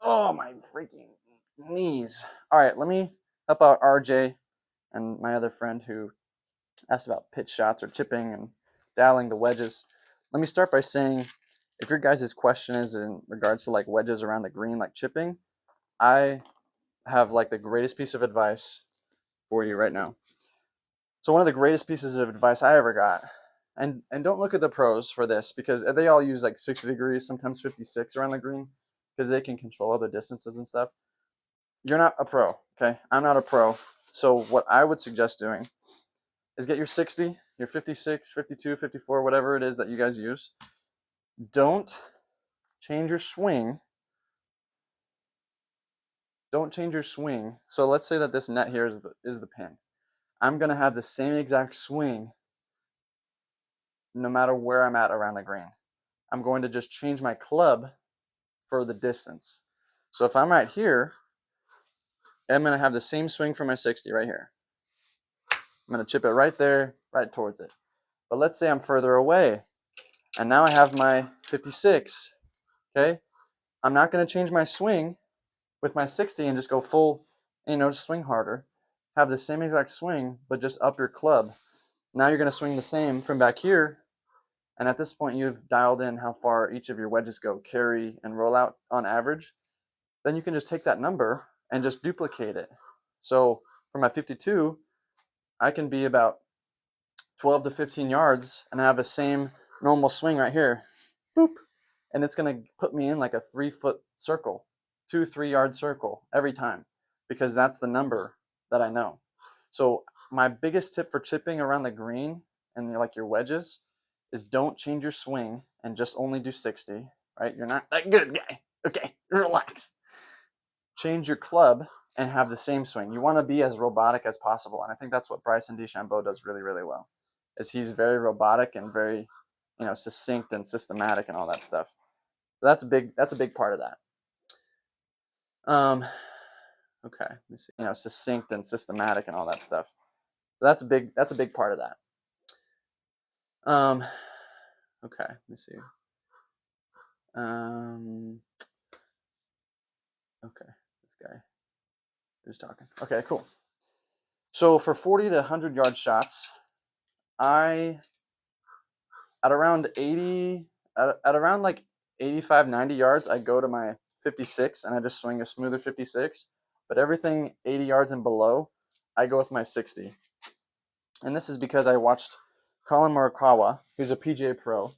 Oh, my freaking knees. All right, let me help out RJ and my other friend who asked about pitch shots or chipping and dialing the wedges. Let me start by saying, if your guys' question is in regards to like wedges around the green, like chipping, I have like the greatest piece of advice for you right now. So one of the greatest pieces of advice I ever got, and don't look at the pros for this because they all use like 60 degrees, sometimes 56 around the green because they can control other distances and stuff. You're not a pro, okay? I'm not a pro. So what I would suggest doing is get your 60, your 56, 52, 54, whatever it is that you guys use. Don't change your swing. Don't change your swing. So let's say that this net here is the pin. I'm going to have the same exact swing no matter where I'm at around the green. I'm going to just change my club for the distance. So if I'm right here, I'm going to have the same swing for my 60 right here. I'm going to chip it right there, right towards it. But let's say I'm further away, and now I have my 56, okay? I'm not going to change my swing with my 60 and just go full, just swing harder. Have the same exact swing, but just up your club. Now you're going to swing the same from back here, and at this point you've dialed in how far each of your wedges go, carry and roll out on average. Then you can just take that number and just duplicate it. So for my 52, I can be about 12 to 15 yards and have the same normal swing right here. Boop. And it's going to put me in like a 3-foot circle, 2-3 yard circle every time because that's the number that I know. So my biggest tip for chipping around the green and like your wedges is don't change your swing and just only do 60, right? You're not that good, guy. Okay, relax. Change your club and have the same swing. You want to be as robotic as possible. And I think that's what Bryson DeChambeau does really, really well. Is he's very robotic and very, succinct and systematic and all that stuff. So that's a big part of that. Okay, let me see. Succinct and systematic and all that stuff. So that's a big part of that. Okay, let me see. Okay, this guy who's talking. Okay, cool. So for 40 to 100-yard shots, at around 80, at around like 85, 90 yards, I go to my 56 and I just swing a smoother 56. But everything 80 yards and below, I go with my 60. And this is because I watched Colin Morikawa, who's a PGA pro.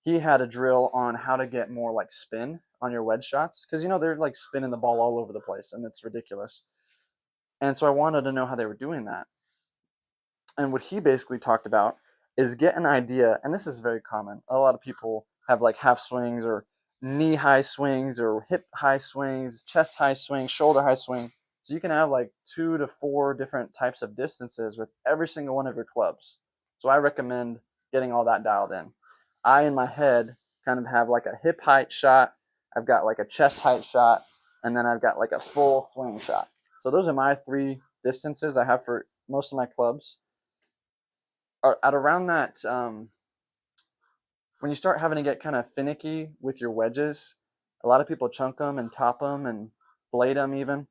He had a drill on how to get more like spin on your wedge shots because they're like spinning the ball all over the place and it's ridiculous. And so I wanted to know how they were doing that. And what he basically talked about is get an idea, and this is very common. A lot of people have like half swings or knee high swings or hip high swings, chest high swing, shoulder high swing. So you can have like 2 to 4 different types of distances with every single one of your clubs. So I recommend getting all that dialed in. I, in my head, kind of have like a hip height shot, I've got like a chest height shot, and then I've got like a full swing shot. So those are my 3 distances I have for most of my clubs. At around that, when you start having to get kind of finicky with your wedges, a lot of people chunk them and top them and blade them even.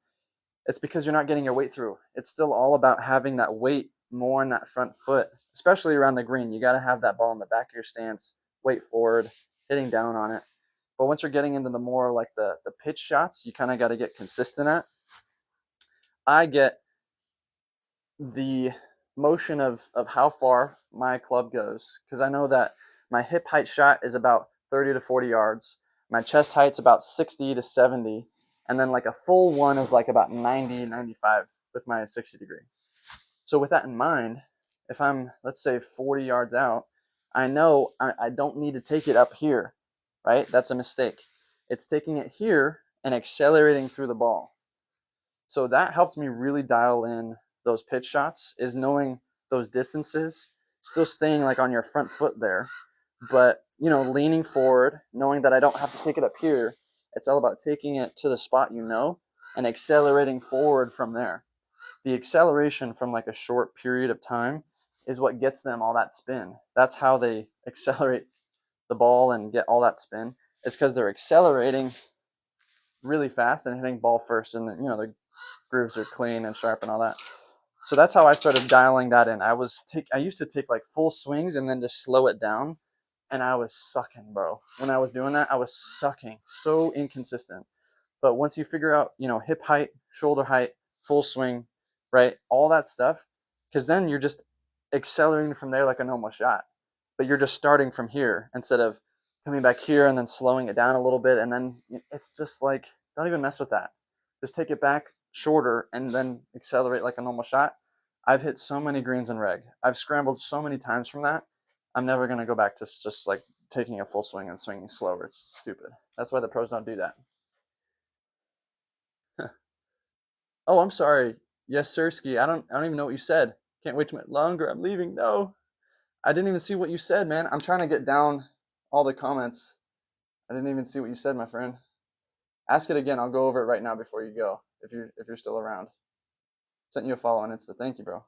It's because you're not getting your weight through. It's still all about having that weight more in that front foot, especially around the green. You got to have that ball in the back of your stance, weight forward, hitting down on it. But once you're getting into the more like the pitch shots, you kind of got to get consistent at. I get the motion of how far my club goes because I know that My hip height shot is about 30 to 40 yards. My chest height's about 60 to 70. And then like a full one is like about 90, 95 with my 60 degree. So with that in mind, if I'm, let's say 40 yards out, I know I don't need to take it up here, right? That's a mistake. It's taking it here and accelerating through the ball. So that helped me really dial in those pitch shots, is knowing those distances, still staying like on your front foot there, but you know, leaning forward, knowing that I don't have to take it up here. It's all about taking it to the spot you know and accelerating forward from there. The acceleration from like a short period of time is what gets them all that spin. That's how they accelerate the ball and get all that spin. It's because they're accelerating really fast and hitting ball first, and you know the grooves are clean and sharp and all that. So that's how I started dialing that in. I used to take like full swings and then just slow it down, and I was sucking, bro. When I was doing that, I was sucking. So inconsistent. But once you figure out, you know, hip height, shoulder height, full swing, right, all that stuff, because then you're just accelerating from there like a normal shot. But you're just starting from here instead of coming back here and then slowing it down a little bit. And then it's just like, don't even mess with that. Just take it back shorter and then accelerate like a normal shot. I've hit so many greens in reg. I've scrambled so many times from that. I'm never going to go back to just like taking a full swing and swinging slower. It's stupid. That's why the pros don't do that. Oh, I'm sorry. Yes, Sirski. I don't even know what you said. Can't wait too much longer. I'm leaving. No. I didn't even see what you said, man. I'm trying to get down all the comments. I didn't even see what you said, my friend. Ask it again. I'll go over it right now before you go. If you're still around. Sent you a follow on Insta. Thank you, bro.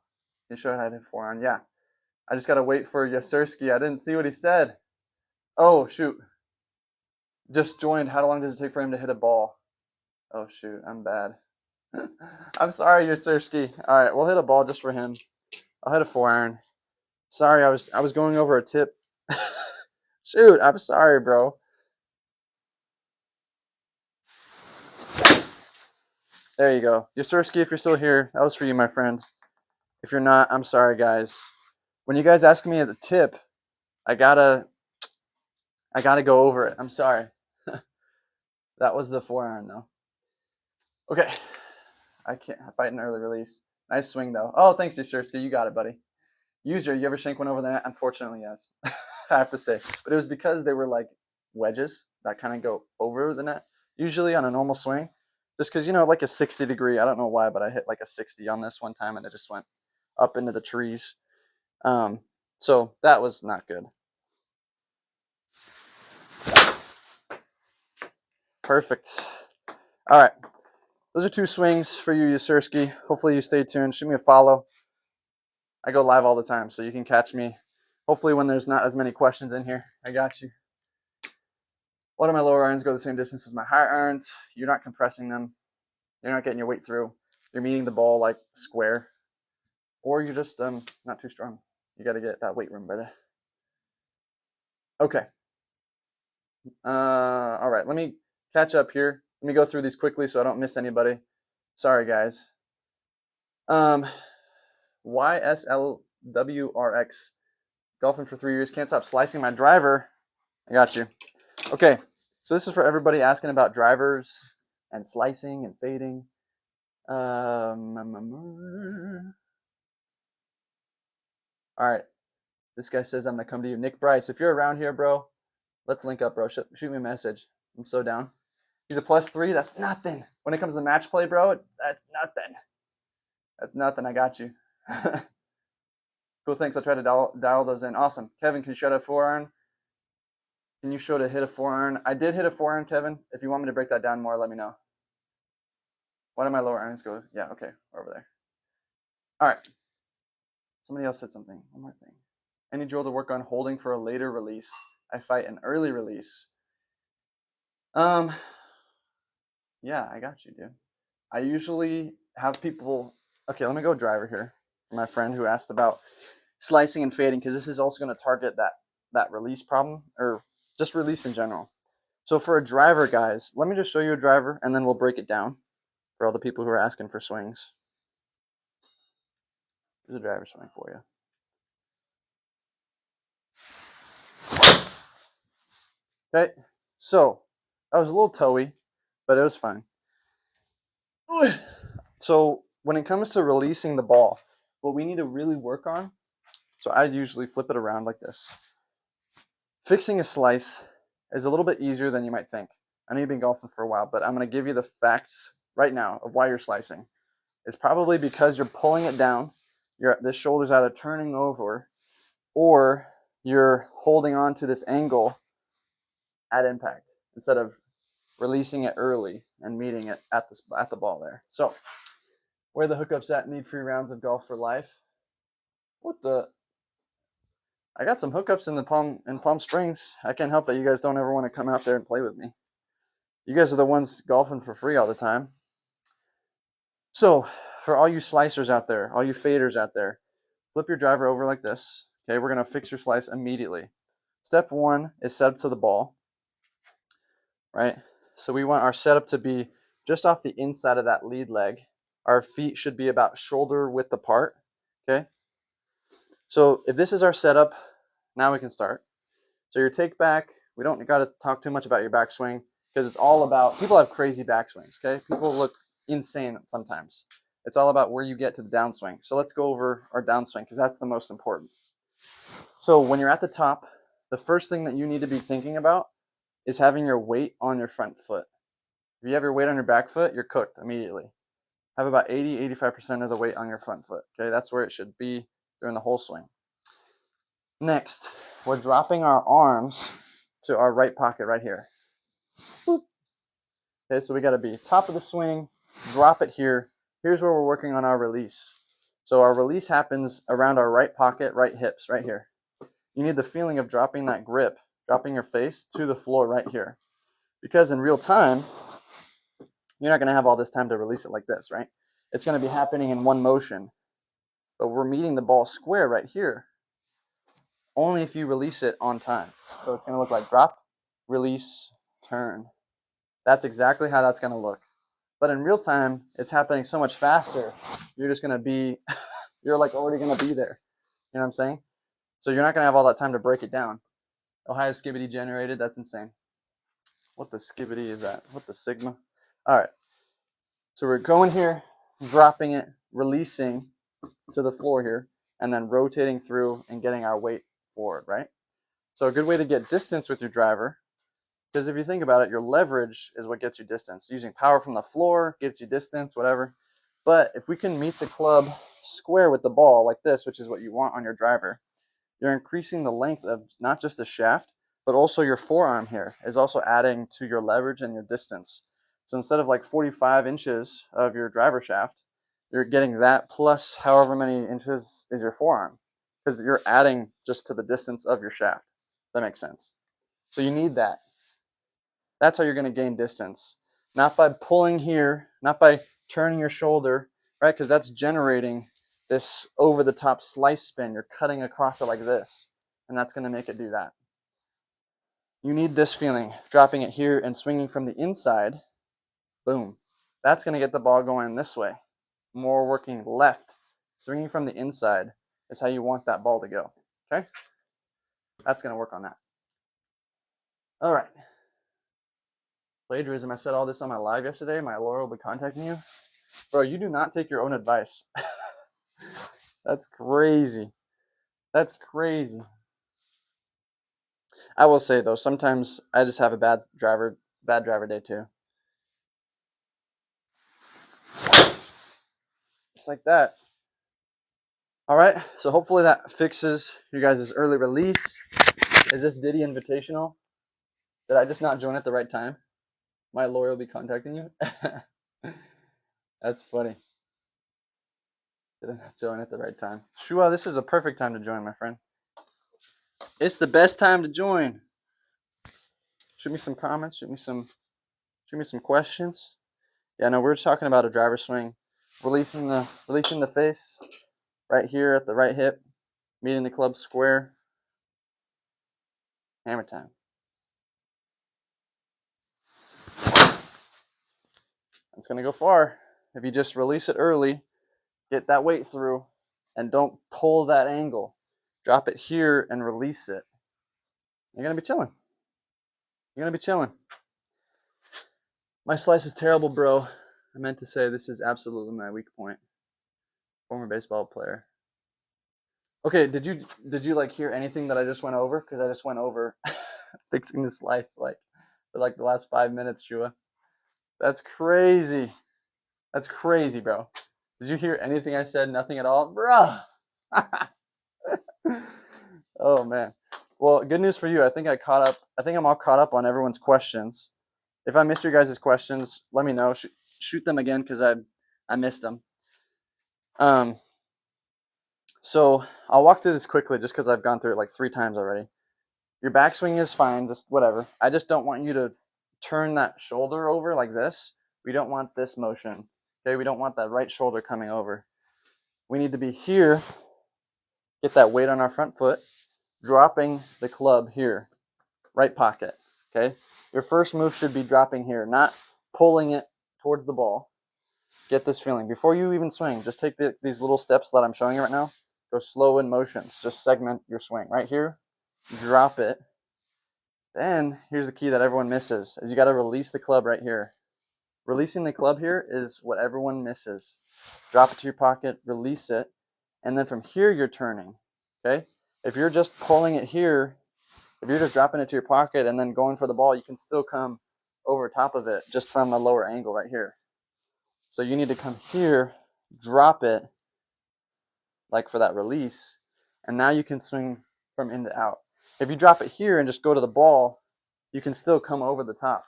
You sure I had forehand? Yeah. I just gotta wait for Yasirski. I didn't see what he said. Oh shoot. Just joined. How long does it take for him to hit a ball? Oh shoot, I'm bad. I'm sorry, Yasirski. All right, we'll hit a ball just for him. I'll hit a 4-iron. Sorry, I was going over a tip. Shoot, I'm sorry, bro. There you go. Yasirski, if you're still here, that was for you, my friend. If you're not, I'm sorry, guys. When you guys ask me at the tip, I gotta go over it. I'm sorry. That was the 4-iron, though. Okay. I can't fight an early release. Nice swing, though. Oh, thanks, Yasirski. You got it, buddy. User, you ever shank one over the net? Unfortunately, yes. I have to say. But it was because they were like wedges that kind of go over the net. Usually on a normal swing. Just because, you know, like a 60 degree. I don't know why, but I hit like a 60 on this one time and it just went up into the trees. So that was not good. Perfect. All right. Those are 2 swings for you, Yasirski. Hopefully you stay tuned. Shoot me a follow. I go live all the time, so you can catch me. Hopefully when there's not as many questions in here. I got you. Why do my lower irons go the same distance as my higher irons? You're not compressing them. You're not getting your weight through. You're meeting the ball like square. Or you're just not too strong. You got to get that weight room, brother. Okay. All right. Let me catch up here. Let me go through these quickly so I don't miss anybody. Sorry, guys. YSLWRX. Golfing for 3 years. Can't stop slicing my driver. I got you. Okay. So this is for everybody asking about drivers and slicing and fading. All right. This guy says I'm going to come to you. Nick Bryce, if you're around here, bro, let's link up, bro. Shoot me a message. I'm so down. He's a +3. That's nothing. When it comes to match play, bro, that's nothing. That's nothing. I got you. Cool, thanks. I'll try to dial those in. Awesome. Kevin, can you show a 4-iron? Can you show to hit a 4-iron? I did hit a 4-iron, Kevin. If you want me to break that down more, let me know. Why do my lower irons go? Yeah, okay. Over there. All right. Somebody else said something. One more thing. Any drill to work on holding for a later release? I fight an early release. Yeah, I got you, dude. I usually have people. Okay, let me go driver here. My friend who asked about slicing and fading, because this is also going to target that release problem, or just release in general. So for a driver, guys, let me just show you a driver, and then we'll break it down for all the people who are asking for swings. Here's a driver swing for you. Okay, so that was a little toey, but it was fine. So when it comes to releasing the ball, what we need to really work on, so I usually flip it around like this. Fixing a slice is a little bit easier than you might think. I know you've been golfing for a while, but I'm going to give you the facts right now of why you're slicing. It's probably because you're pulling it down. This shoulder's either turning over or you're holding on to this angle at impact instead of releasing it early and meeting it at the ball there. So where the hookups at need free rounds of golf for life. What the? I got some hookups in Palm Springs. I can't help that you guys don't ever want to come out there and play with me. You guys are the ones golfing for free all the time. So for all you slicers out there, all you faders out there, flip your driver over like this. Okay, we're going to fix your slice immediately. Step one is set up to the ball, right? So we want our setup to be just off the inside of that lead leg. Our feet should be about shoulder width apart, okay? So if this is our setup, now we can start. So your take back, we don't got to talk too much about your backswing because it's all about, people have crazy backswings, okay? People look insane sometimes. It's all about where you get to the downswing. So let's go over our downswing because that's the most important. So when you're at the top, the first thing that you need to be thinking about is having your weight on your front foot. If you have your weight on your back foot, you're cooked immediately. Have about 80-85% of the weight on your front foot. Okay, that's where it should be during the whole swing. Next, we're dropping our arms to our right pocket right here. Boop. Okay, so we got to be top of the swing, drop it here. Here's where we're working on our release. So our release happens around our right pocket, right hips, right here. You need the feeling of dropping that grip, dropping your face to the floor right here. Because in real time, you're not going to have all this time to release it like this, right? It's going to be happening in one motion. But we're meeting the ball square right here. Only if you release it on time. So it's going to look like drop, release, turn. That's exactly how that's going to look. But in real time, it's happening so much faster. You're just going to be, you're like already going to be there. You know what I'm saying? So you're not going to have all that time to break it down. Ohio Skibbity generated. That's insane. What the Skibbity is that? What the Sigma? All right. So we're going here, dropping it, releasing to the floor here, and then rotating through and getting our weight forward, right? So a good way to get distance with your driver, because if you think about it, your leverage is what gets you distance. Using power from the floor gets you distance, whatever. But if we can meet the club square with the ball like this, which is what you want on your driver, you're increasing the length of not just the shaft, but also your forearm here is also adding to your leverage and your distance. So instead of like 45 inches of your driver shaft, you're getting that plus however many inches is your forearm, because you're adding just to the distance of your shaft. That makes sense. So you need that. That's how you're going to gain distance. Not by pulling here, not by turning your shoulder, right? Because that's generating this over-the-top slice spin. You're cutting across it like this, and that's going to make it do that. You need this feeling, dropping it here and swinging from the inside. Boom. That's going to get the ball going this way. More working left. Swinging from the inside is how you want that ball to go. Okay? That's going to work on that. All right. Plagiarism. I said all this on my live yesterday. My lawyer will be contacting you. Bro, you do not take your own advice. That's crazy. That's crazy. I will say though, sometimes I just have a bad driver day too. Just like that. All right, so hopefully that fixes you guys' early release. Is this Diddy Invitational? Did I just not join at the right time? My lawyer will be contacting you? That's funny. Did I not join at the right time? Shua, this is a perfect time to join, my friend. It's the best time to join. Shoot me some comments. Shoot me some questions. Yeah, no, we're just talking about a driver swing, releasing the face right here at the right hip, meeting the club square. Hammer time. It's gonna go far if you just release it early, get that weight through, and don't pull that angle. Drop it here and release it. You're gonna be chilling. You're gonna be chilling. My slice is terrible, bro. I meant to say this is absolutely my weak point. Former baseball player. Okay, did you like hear anything that I just went over? Because I just went over fixing the slice like for like the last 5 minutes, Shua. That's crazy. That's crazy, bro. Did you hear anything I said? Nothing at all, bruh. Oh man. Well, good news for you. I think I caught up. I think I'm all caught up on everyone's questions. If I missed your guys' questions, let me know. Shoot them again because I missed them. Um, so I'll walk through this quickly just because I've gone through it like 3 times already. Your backswing is fine, just whatever. I just don't want you to turn that shoulder over like this. We don't want this motion. Okay, we don't want that right shoulder coming over. We need to be here, get that weight on our front foot, dropping the club here, right pocket. Okay, your first move should be dropping here, not pulling it towards the ball. Get this feeling. Before you even swing, just take these little steps that I'm showing you right now. Go slow in motions. Just segment your swing. Right here, drop it. Then, here's the key that everyone misses, is you got to release the club right here. Releasing the club here is what everyone misses. Drop it to your pocket, release it, and then from here you're turning, okay? If you're just pulling it here, if you're just dropping it to your pocket and then going for the ball, you can still come over top of it just from a lower angle right here. So you need to come here, drop it, like for that release, and now you can swing from in to out. If you drop it here and just go to the ball, you can still come over the top.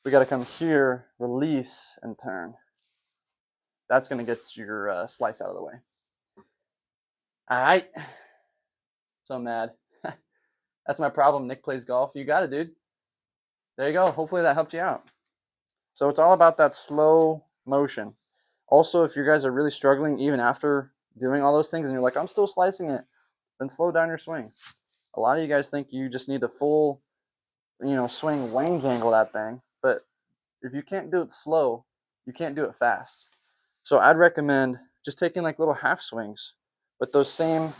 We got to come here, release, and turn. That's going to get your slice out of the way. All right. So mad. That's my problem. Nick plays golf. You got it, dude. There you go. Hopefully that helped you out. So it's all about that slow motion. Also, if you guys are really struggling even after doing all those things and you're like, I'm still slicing it, then slow down your swing. A lot of you guys think you just need a full, swing range angle that thing. But if you can't do it slow, you can't do it fast. So I'd recommend just taking like little half swings with those same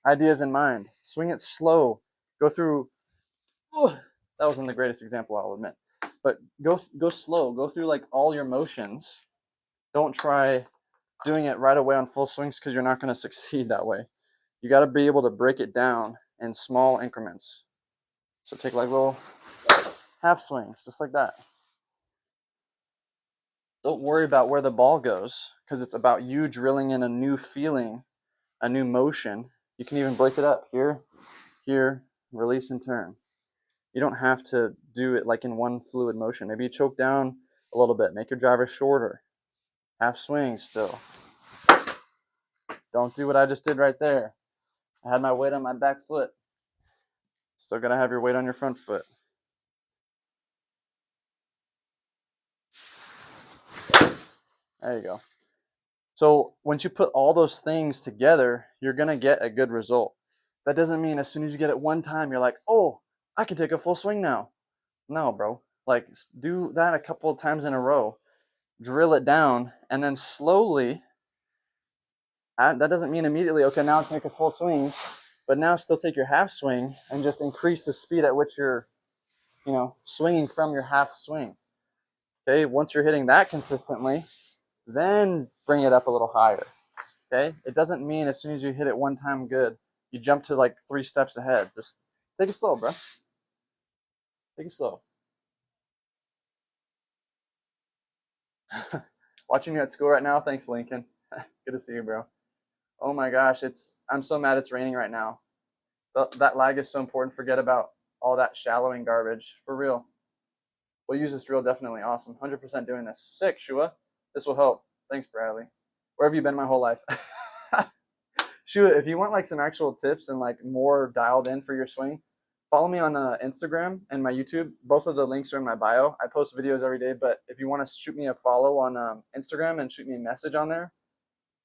ideas in mind. Swing it slow. Go through. That wasn't the greatest example, I'll admit. But go slow. Go through like all your motions. Don't try doing it right away on full swings because you're not going to succeed that way. You got to be able to break it down in small increments. So take like little half swings, just like that. Don't worry about where the ball goes because it's about you drilling in a new feeling, a new motion. You can even break it up here, here, release and turn. You don't have to do it like in one fluid motion. Maybe you choke down a little bit, make your driver shorter. Half swing still. Don't do what I just did right there. I had my weight on my back foot. Still gotta have your weight on your front foot. There you go. So once you put all those things together, you're gonna get a good result. That doesn't mean as soon as you get it one time, you're like, oh, I can take a full swing now. No, bro. Like do that a couple of times in a row. Drill it down, and then slowly. That doesn't mean immediately, okay, now I can make a full swings, but now still take your half swing and just increase the speed at which you're, swinging from your half swing. Okay, once you're hitting that consistently, then bring it up a little higher. Okay, it doesn't mean as soon as you hit it one time good, you jump to like 3 steps ahead. Just take it slow, bro. Take it slow. Watching you at school right now. Thanks, Lincoln. Good to see you, bro. Oh my gosh, I'm so mad it's raining right now. That lag is so important. Forget about all that shallowing garbage. For real. We'll use this drill definitely. Awesome. 100% doing this. Sick, Shua. This will help. Thanks, Bradley. Where have you been my whole life? Shua, if you want like some actual tips and like more dialed in for your swing, follow me on Instagram and my YouTube. Both of the links are in my bio. I post videos every day, but if you want to shoot me a follow on Instagram and shoot me a message on there,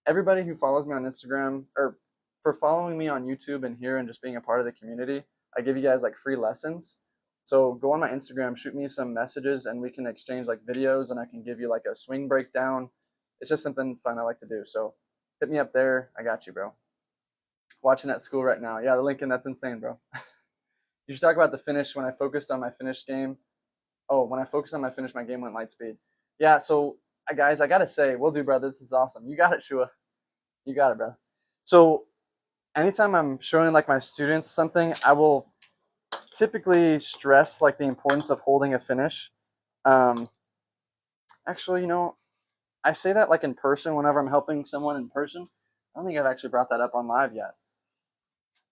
everybody who follows me on Instagram or for following me on YouTube and here and just being a part of the community, I give you guys like free lessons. So go on my Instagram, shoot me some messages, and we can exchange like videos, and I can give you like a swing breakdown. It's just something fun I like to do. So hit me up there. I got you, bro. Watching at school right now. Yeah, the Lincoln, that's insane, bro. You should talk about the finish. When I focused on my finish game. Oh, when I focused on my finish, my game went light speed. Yeah, so guys, I gotta say, we'll do, brother. This is awesome. You got it, Shua. You got it, bro. So anytime I'm showing like my students something, I will typically stress like the importance of holding a finish. Um, Actually, I say that like in person whenever I'm helping someone in person. I don't think I've actually brought that up on live yet.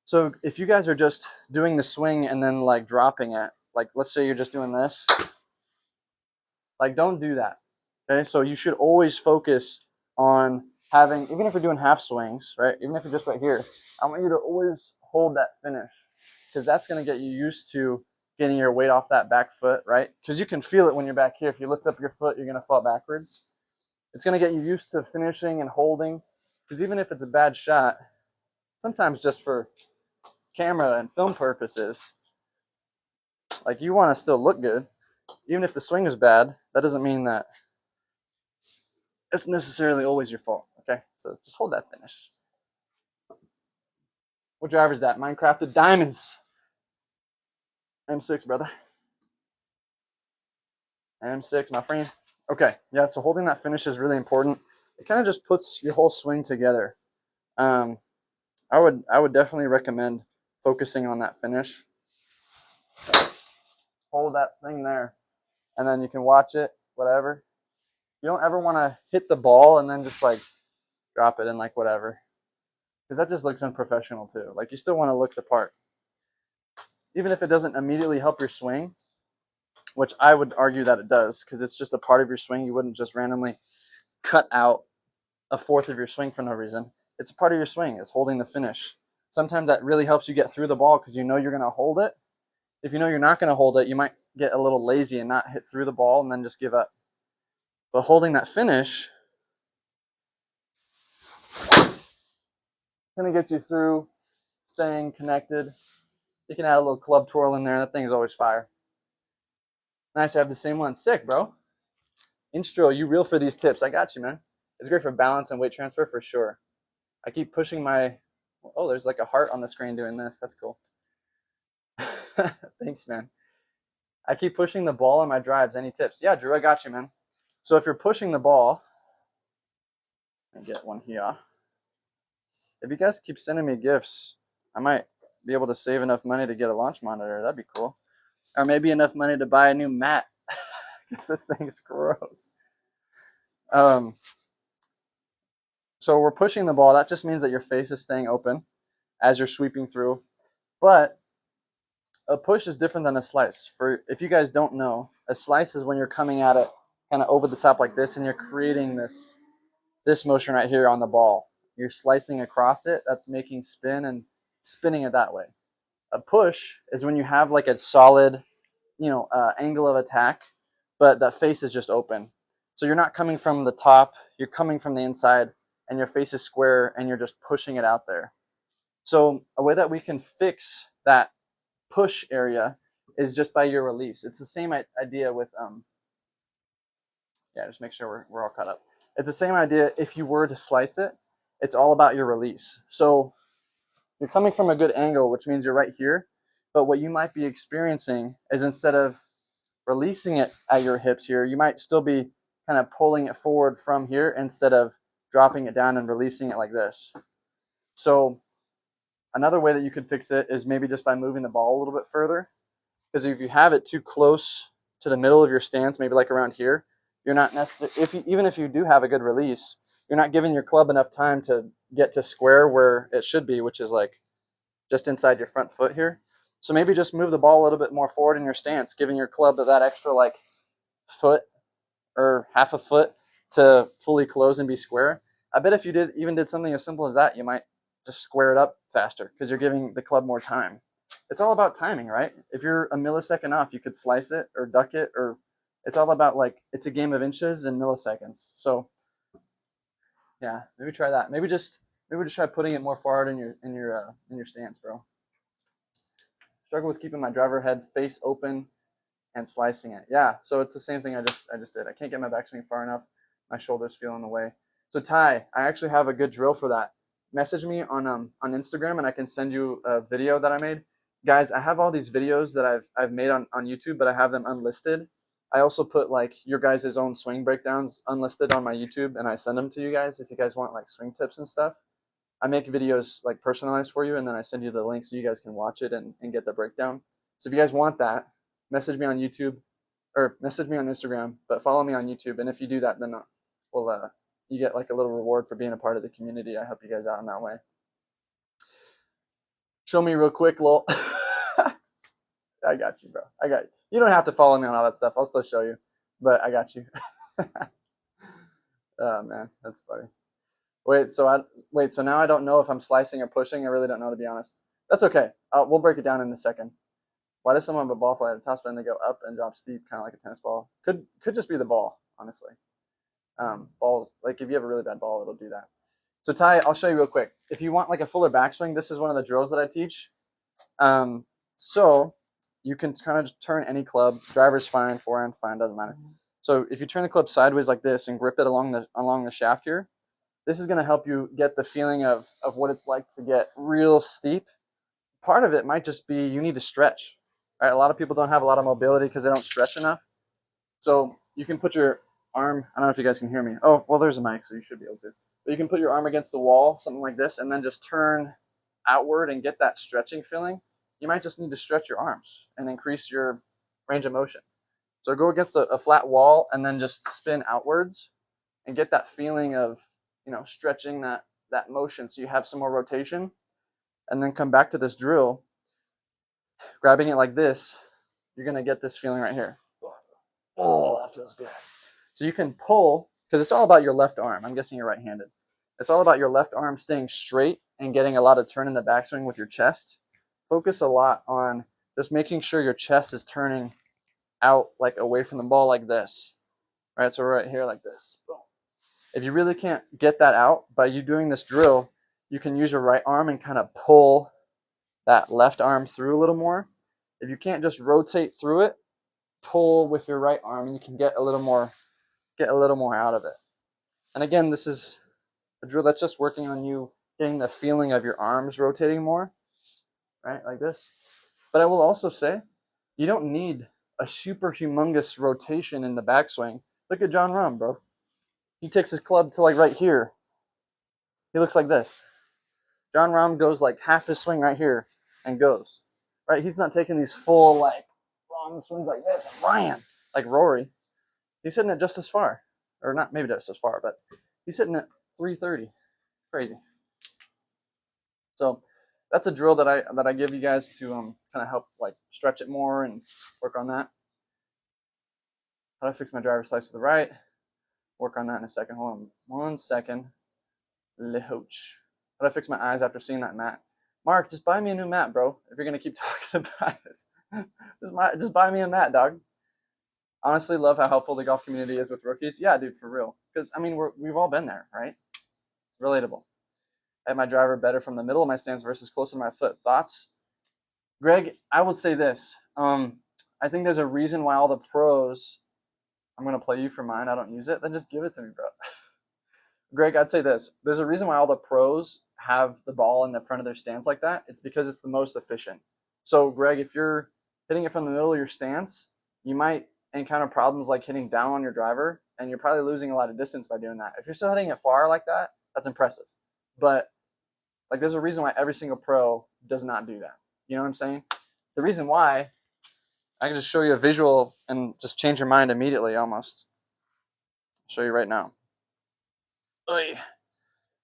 So if you guys are just doing the swing and then like dropping it, like let's say you're just doing this, like don't do that. Okay, so you should always focus on having, even if you're doing half swings, right? Even if you're just right here, I want you to always hold that finish, because that's going to get you used to getting your weight off that back foot, right? Because you can feel it when you're back here. If you lift up your foot, you're going to fall backwards. It's going to get you used to finishing and holding, because even if it's a bad shot, sometimes just for camera and film purposes, like you want to still look good. Even if the swing is bad, that doesn't mean that it's necessarily always your fault. Okay, so just hold that finish. What driver is that? Minecrafted Diamonds. M6, brother. M6, my friend. Okay, yeah, so holding that finish is really important. It kind of just puts your whole swing together. I would definitely recommend focusing on that finish. Hold that thing there, and then you can watch it, whatever. You don't ever want to hit the ball and then just like drop it and like whatever, because that just looks unprofessional too. Like you still want to look the part. Even if it doesn't immediately help your swing, which I would argue that it does, because it's just a part of your swing. You wouldn't just randomly cut out a fourth of your swing for no reason. It's a part of your swing. It's holding the finish. Sometimes that really helps you get through the ball because you know you're going to hold it. If you know you're not going to hold it, you might get a little lazy and not hit through the ball and then just give up. But holding that finish is going to get you through, staying connected. You can add a little club twirl in there. That thing's always fire. Nice to have the same one. Sick, bro. Instro, you reel for these tips. I got you, man. It's great for balance and weight transfer for sure. I keep pushing my... Oh, there's like a heart on the screen doing this. That's cool. Thanks, man. I keep pushing the ball on my drives. Any tips? Yeah, Drew, I got you, man. So if you're pushing the ball... Let me get one here. If you guys keep sending me gifts, I might be able to save enough money to get a launch monitor. That'd be cool. Or maybe enough money to buy a new mat. Because this thing's gross. So we're pushing the ball. That just means that your face is staying open as you're sweeping through. But a push is different than a slice. For if you guys don't know, a slice is when you're coming at it kind of over the top like this, and you're creating this motion right here on the ball. You're slicing across it. That's making spin and spinning it that way. A push is when you have like a solid, angle of attack, but that face is just open. So you're not coming from the top. You're coming from the inside, and your face is square, and you're just pushing it out there. So a way that we can fix that push area is just by your release. It's the same idea with just make sure we're all caught up. It's the same idea if you were to slice it. It's all about your release. So you're coming from a good angle, which means you're right here. But what you might be experiencing is, instead of releasing it at your hips here, you might still be kind of pulling it forward from here instead of dropping it down and releasing it like this. So another way that you could fix it is maybe just by moving the ball a little bit further. Because if you have it too close to the middle of your stance, maybe like around here, you're not necessarily, even if you do have a good release, you're not giving your club enough time to get to square where it should be, which is like just inside your front foot here. So maybe just move the ball a little bit more forward in your stance, giving your club that extra like foot or half a foot to fully close and be square. I bet if you did something as simple as that, you might just square it up faster because you're giving the club more time. It's all about timing, right? If you're a millisecond off, you could slice it or duck it, or it's all about, like, it's a game of inches and milliseconds. So yeah, maybe try that. Maybe just try putting it more forward in your stance, bro. Struggle with keeping my driver head face open and slicing it. Yeah, so it's the same thing I just did. I can't get my backswing far enough. My shoulders feel in the way. So Ty, I actually have a good drill for that. Message me on Instagram and I can send you a video that I made. guys, I have all these videos that I've made on YouTube, but I have them unlisted. I also put like your guys' own swing breakdowns unlisted on my YouTube, and I send them to you guys if you guys want like swing tips and stuff. I make videos like personalized for you, and then I send you the link so you guys can watch it and get the breakdown. So if you guys want that, message me on YouTube or message me on Instagram, but follow me on YouTube. And if you do that, then we'll you get like a little reward for being a part of the community. I help you guys out in that way. Show me real quick, lol. I got you, bro. I got you. You don't have to follow me on all that stuff. I'll still show you, but I got you. Oh man, that's funny. Wait, so now I don't know if I'm slicing or pushing. I really don't know, to be honest. That's okay. We'll break it down in a second. Why does someone have a ball fly at the top spin and they go up and drop steep, kind of like a tennis ball? Could just be the ball, honestly. Balls, like if you have a really bad ball, it'll do that. So Ty, I'll show you real quick. If you want like a fuller backswing, this is one of the drills that I teach. So you can kind of turn any club. Driver's fine, forehand fine, doesn't matter. So if you turn the club sideways like this and grip it along the shaft here, this is going to help you get the feeling of what it's like to get real steep. Part of it might just be you need to stretch. Right? A lot of people don't have a lot of mobility because they don't stretch enough. So you can put your arm, I don't know if you guys can hear me. Oh, well, there's a mic, so you should be able to. But you can put your arm against the wall, something like this, and then just turn outward and get that stretching feeling. You might just need to stretch your arms and increase your range of motion. So go against a flat wall and then just spin outwards and get that feeling of, you know, stretching that motion so you have some more rotation, and then come back to this drill, grabbing it like this. You're going to get this feeling right here. Oh, that feels good. So you can pull, because it's all about your left arm. I'm guessing you're right-handed. It's all about your left arm staying straight and getting a lot of turn in the backswing with your chest. Focus a lot on just making sure your chest is turning out, like away from the ball like this. All right, so we're right here like this. Boom. If you really can't get that out by you doing this drill, you can use your right arm and kind of pull that left arm through a little more. If you can't just rotate through it, pull with your right arm and you can get a little more out of it. And again, this is a drill that's just working on you getting the feeling of your arms rotating more, right? Like this. But I will also say, you don't need a super humongous rotation in the backswing. Look at John Rahm, bro. He takes his club to like right here. He looks like this. John Rahm goes like half his swing right here and goes. Right? He's not taking these full like long swings like this. Ryan, like Rory. He's hitting it just as far. Or not maybe just as far, but he's hitting it 330. Crazy. So that's a drill that I give you guys to kind of help like stretch it more and work on that. How do I fix my driver slice to the right? Work on that in a second. Hold on 1 second. Lehoch. How do I fix my eyes after seeing that mat? Mark, just buy me a new mat, bro. If you're gonna keep talking about it, just buy me a mat, dog. Honestly, love how helpful the golf community is with rookies. Yeah, dude, for real. Because I mean, we've all been there, right? Relatable. I hit my driver better from the middle of my stance versus closer to my foot. Thoughts? Greg, I would say this. I think there's a reason why all the pros, I'm going to play you for mine. I don't use it. Then just give it to me, bro. Greg, I'd say this. There's a reason why all the pros have the ball in the front of their stance like that. It's because it's the most efficient. So, Greg, if you're hitting it from the middle of your stance, you might encounter problems like hitting down on your driver, and you're probably losing a lot of distance by doing that. If you're still hitting it far like that, that's impressive. But like, there's a reason why every single pro does not do that. You know what I'm saying? The reason why, I can just show you a visual and just change your mind immediately almost. I'll show you right now.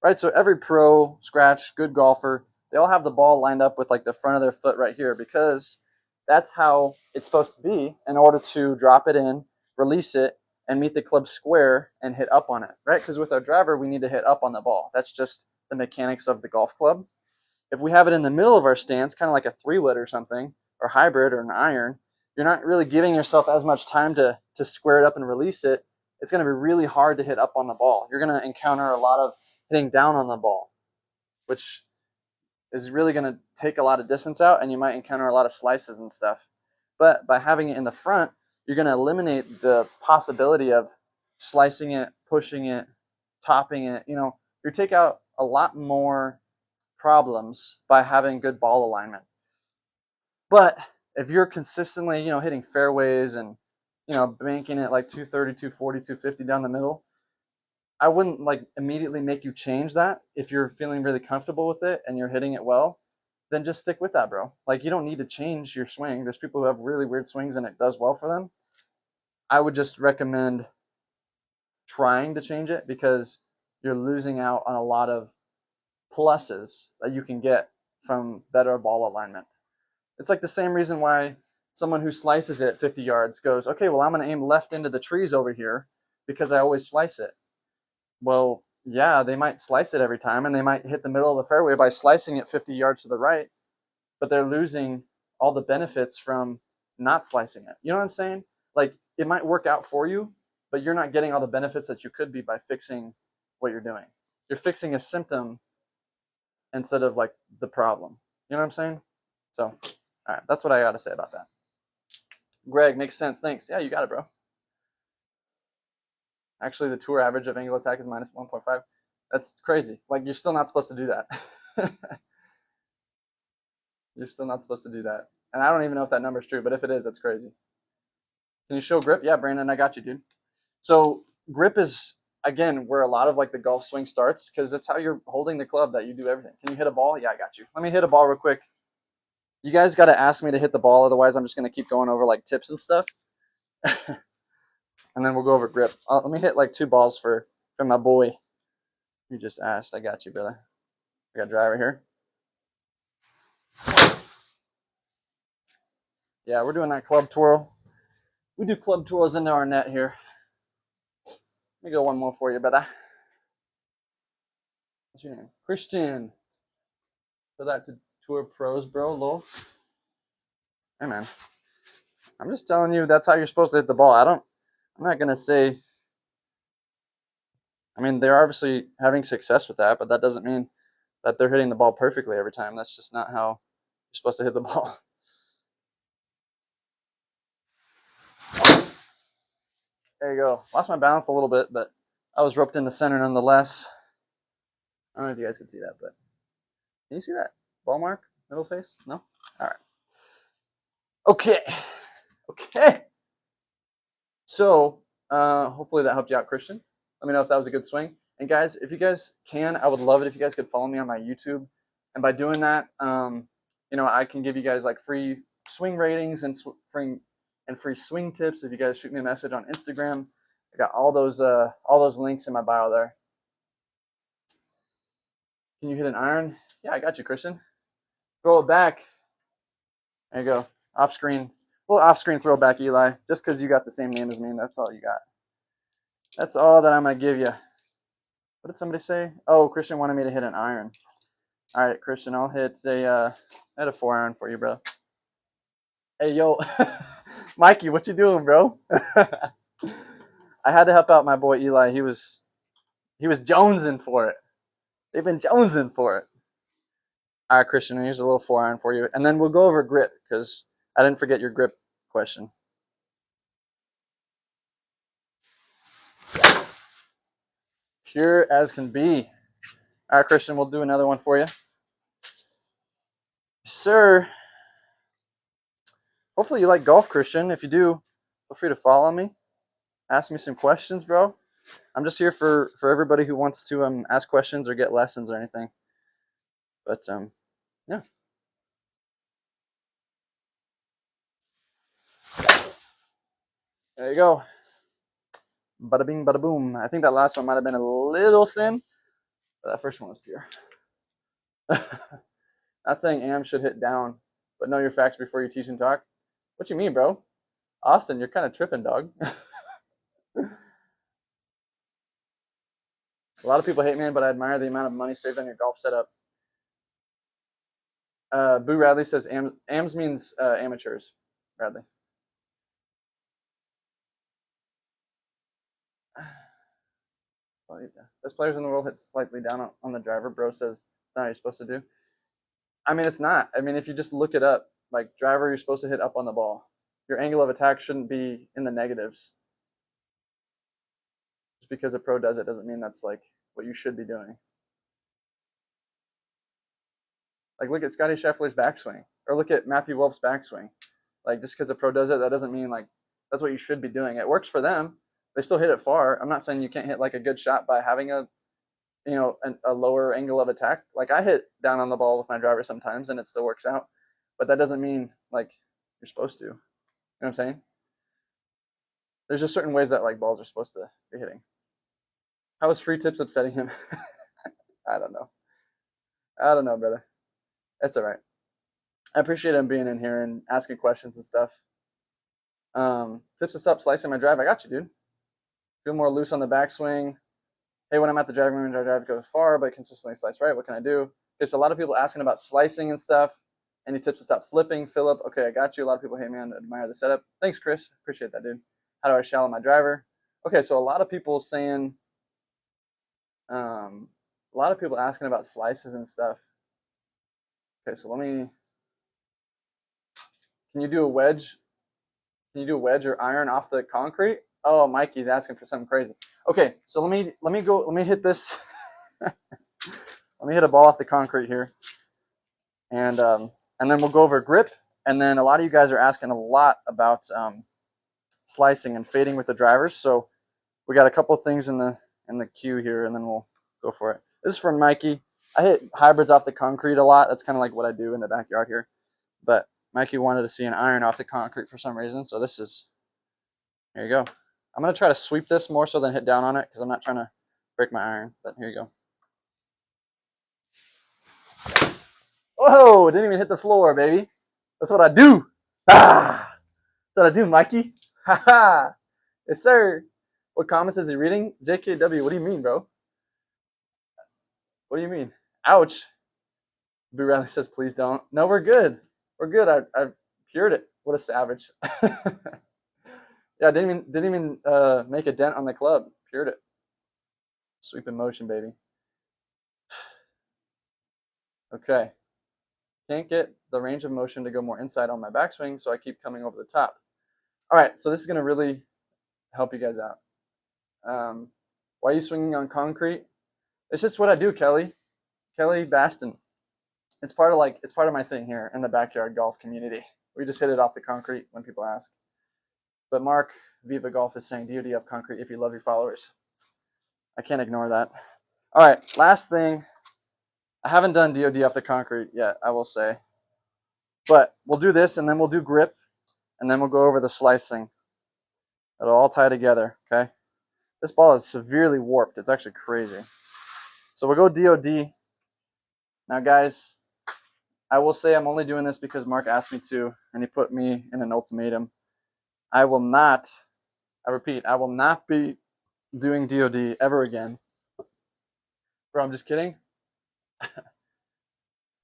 Right, so every pro, scratch, good golfer, they all have the ball lined up with like the front of their foot right here, because that's how it's supposed to be in order to drop it in, release it, and meet the club square and hit up on it, right? Because with our driver, we need to hit up on the ball. That's just the mechanics of the golf club. If we have it in the middle of our stance, kind of like a 3-wood or something, or hybrid or an iron, you're not really giving yourself as much time to square it up and release it. It's going to be really hard to hit up on the ball. You're going to encounter a lot of hitting down on the ball, which is really going to take a lot of distance out, and you might encounter a lot of slices and stuff. But by having it in the front, you're going to eliminate the possibility of slicing it, pushing it, topping it. You know, you take out a lot more problems by having good ball alignment. But if you're consistently, hitting fairways and, banking it like 230, 240, 250 down the middle, I wouldn't like immediately make you change that. If you're feeling really comfortable with it and you're hitting it well, then just stick with that, bro. Like, you don't need to change your swing. There's people who have really weird swings and it does well for them. I would just recommend trying to change it, because you're losing out on a lot of pluses that you can get from better ball alignment. It's like the same reason why someone who slices it 50 yards goes, okay, well, I'm going to aim left into the trees over here because I always slice it. Well, yeah, they might slice it every time and they might hit the middle of the fairway by slicing it 50 yards to the right, but they're losing all the benefits from not slicing it. You know what I'm saying? Like, it might work out for you, but you're not getting all the benefits that you could be by fixing what you're doing. You're fixing a symptom instead of like the problem. You know what I'm saying? So, all right, that's what I got to say about that. Greg, makes sense. Thanks. Yeah, you got it, bro. Actually, the tour average of angle attack is minus 1.5. That's crazy. Like, you're still not supposed to do that. You're still not supposed to do that. And I don't even know if that number is true, but if it is, that's crazy. Can you show grip? Yeah, Brandon, I got you, dude. So grip is, again, where a lot of like the golf swing starts, because it's how you're holding the club that you do everything. Can you hit a ball? Yeah, I got you. Let me hit a ball real quick. You guys got to ask me to hit the ball, otherwise I'm just going to keep going over like tips and stuff. And then we'll go over grip. Let me hit like 2 balls for my boy. You just asked. I got you, brother. I got a driver here. Yeah, we're doing that club twirl. We do club twirls into our net here. Let me go one more for you, brother. What's your name? Christian. For that to Tour Pros, bro, lol. Hey, man. I'm just telling you that's how you're supposed to hit the ball. I'm not going to say, I mean, they're obviously having success with that, but that doesn't mean that they're hitting the ball perfectly every time. That's just not how you're supposed to hit the ball. There you go. Lost my balance a little bit, but I was roped in the center nonetheless. I don't know if you guys can see that, but can you see that? Ball mark? Middle face? No? All right. Okay. Okay. So hopefully that helped you out, Christian. Let me know if that was a good swing. And guys, if you guys can, I would love it if you guys could follow me on my YouTube. And by doing that, I can give you guys like free swing ratings and free swing tips. If you guys shoot me a message on Instagram, I got all those links in my bio there. Can you hit an iron? Yeah, I got you, Christian. Throw it back. There you go. Off screen. A little off screen throwback, Eli. Just because you got the same name as me, that's all you got. That's all that I'm going to give you. What did somebody say? Oh, Christian wanted me to hit an iron. All right, Christian, I'll hit a 4-iron for you, bro. Hey, yo. Mikey, what you doing, bro? I had to help out my boy Eli. He was jonesing for it. They've been jonesing for it. All right, Christian, here's a little 4-iron for you. And then we'll go over grip, because I didn't forget your grip question. Pure as can be. All right, Christian, we'll do another one for you. Sir. Hopefully you like golf, Christian. If you do, feel free to follow me. Ask me some questions, bro. I'm just here for everybody who wants to ask questions or get lessons or anything. But yeah. There you go. Bada bing, bada boom. I think that last one might have been a little thin, but that first one was pure. Not saying AM should hit down, but know your facts before you teach and talk. What you mean, bro? Austin, you're kind of tripping, dog. A lot of people hate me, but I admire the amount of money saved on your golf setup. Boo Radley says AMS means amateurs, Radley. Best players in the world hit slightly down on the driver. Bro says it's not what you're supposed to do. I mean, it's not. I mean, if you just look it up, like driver, you're supposed to hit up on the ball. Your angle of attack shouldn't be in the negatives. Just because a pro does it doesn't mean that's like what you should be doing. Like, look at Scotty Scheffler's backswing, or look at Matthew Wolff's backswing. Like, just because a pro does it, that doesn't mean like that's what you should be doing. It works for them. They still hit it far. I'm not saying you can't hit like a good shot by having a, you know, a lower angle of attack. Like, I hit down on the ball with my driver sometimes, and it still works out. But that doesn't mean like you're supposed to. You know what I'm saying? There's just certain ways that like balls are supposed to be hitting. How is free tips upsetting him? I don't know. I don't know, brother. That's all right. I appreciate him being in here and asking questions and stuff. Tips to stop slicing my drive. I got you, dude. Feel more loose on the backswing. Hey, when I'm at the driving range, I drive goes far, but consistently slice right. What can I do? Okay, so a lot of people asking about slicing and stuff. Any tips to stop flipping? Philip, okay, I got you. A lot of people hate me and admire the setup. Thanks, Chris. Appreciate that, dude. How do I shallow my driver? Okay, so a lot of people saying, a lot of people asking about slices and stuff. Okay, so can you do a wedge? Can you do a wedge or iron off the concrete? Oh, Mikey's asking for something crazy. Okay, so let me hit this. Let me hit a ball off the concrete here. And then we'll go over grip. And then a lot of you guys are asking a lot about slicing and fading with the drivers. So we got a couple things in the queue here, and then we'll go for it. This is from Mikey. I hit hybrids off the concrete a lot. That's kind of like what I do in the backyard here. But Mikey wanted to see an iron off the concrete for some reason. So this is, here you go. I'm going to try to sweep this more so than hit down on it because I'm not trying to break my iron. But here you go. Whoa, didn't even hit the floor, baby. That's what I do. Ah, that's what I do, Mikey. Ha ha. Yes, sir. What comments is he reading? JKW, what do you mean, bro? What do you mean? Ouch. Boo Riley says, please don't. No, we're good. We're good. I cured it. What a savage. Yeah, didn't even make a dent on the club. Cured it. Sweep in motion, baby. Okay. Can't get the range of motion to go more inside on my backswing, so I keep coming over the top. All right, so this is going to really help you guys out. Why are you swinging on concrete? It's just what I do, Kelly. Kelly Baston. It's part of my thing here in the backyard golf community. We just hit it off the concrete when people ask. But Mark Viva Golf is saying DOD off concrete if you love your followers. I can't ignore that. All right, last thing. I haven't done DOD off the concrete yet, I will say. But we'll do this, and then we'll do grip, and then we'll go over the slicing. It'll all tie together, okay? This ball is severely warped. It's actually crazy. So we'll go DOD. Now, guys, I will say I'm only doing this because Mark asked me to, and he put me in an ultimatum. I will not, I repeat, I will not be doing DOD ever again. Bro, I'm just kidding.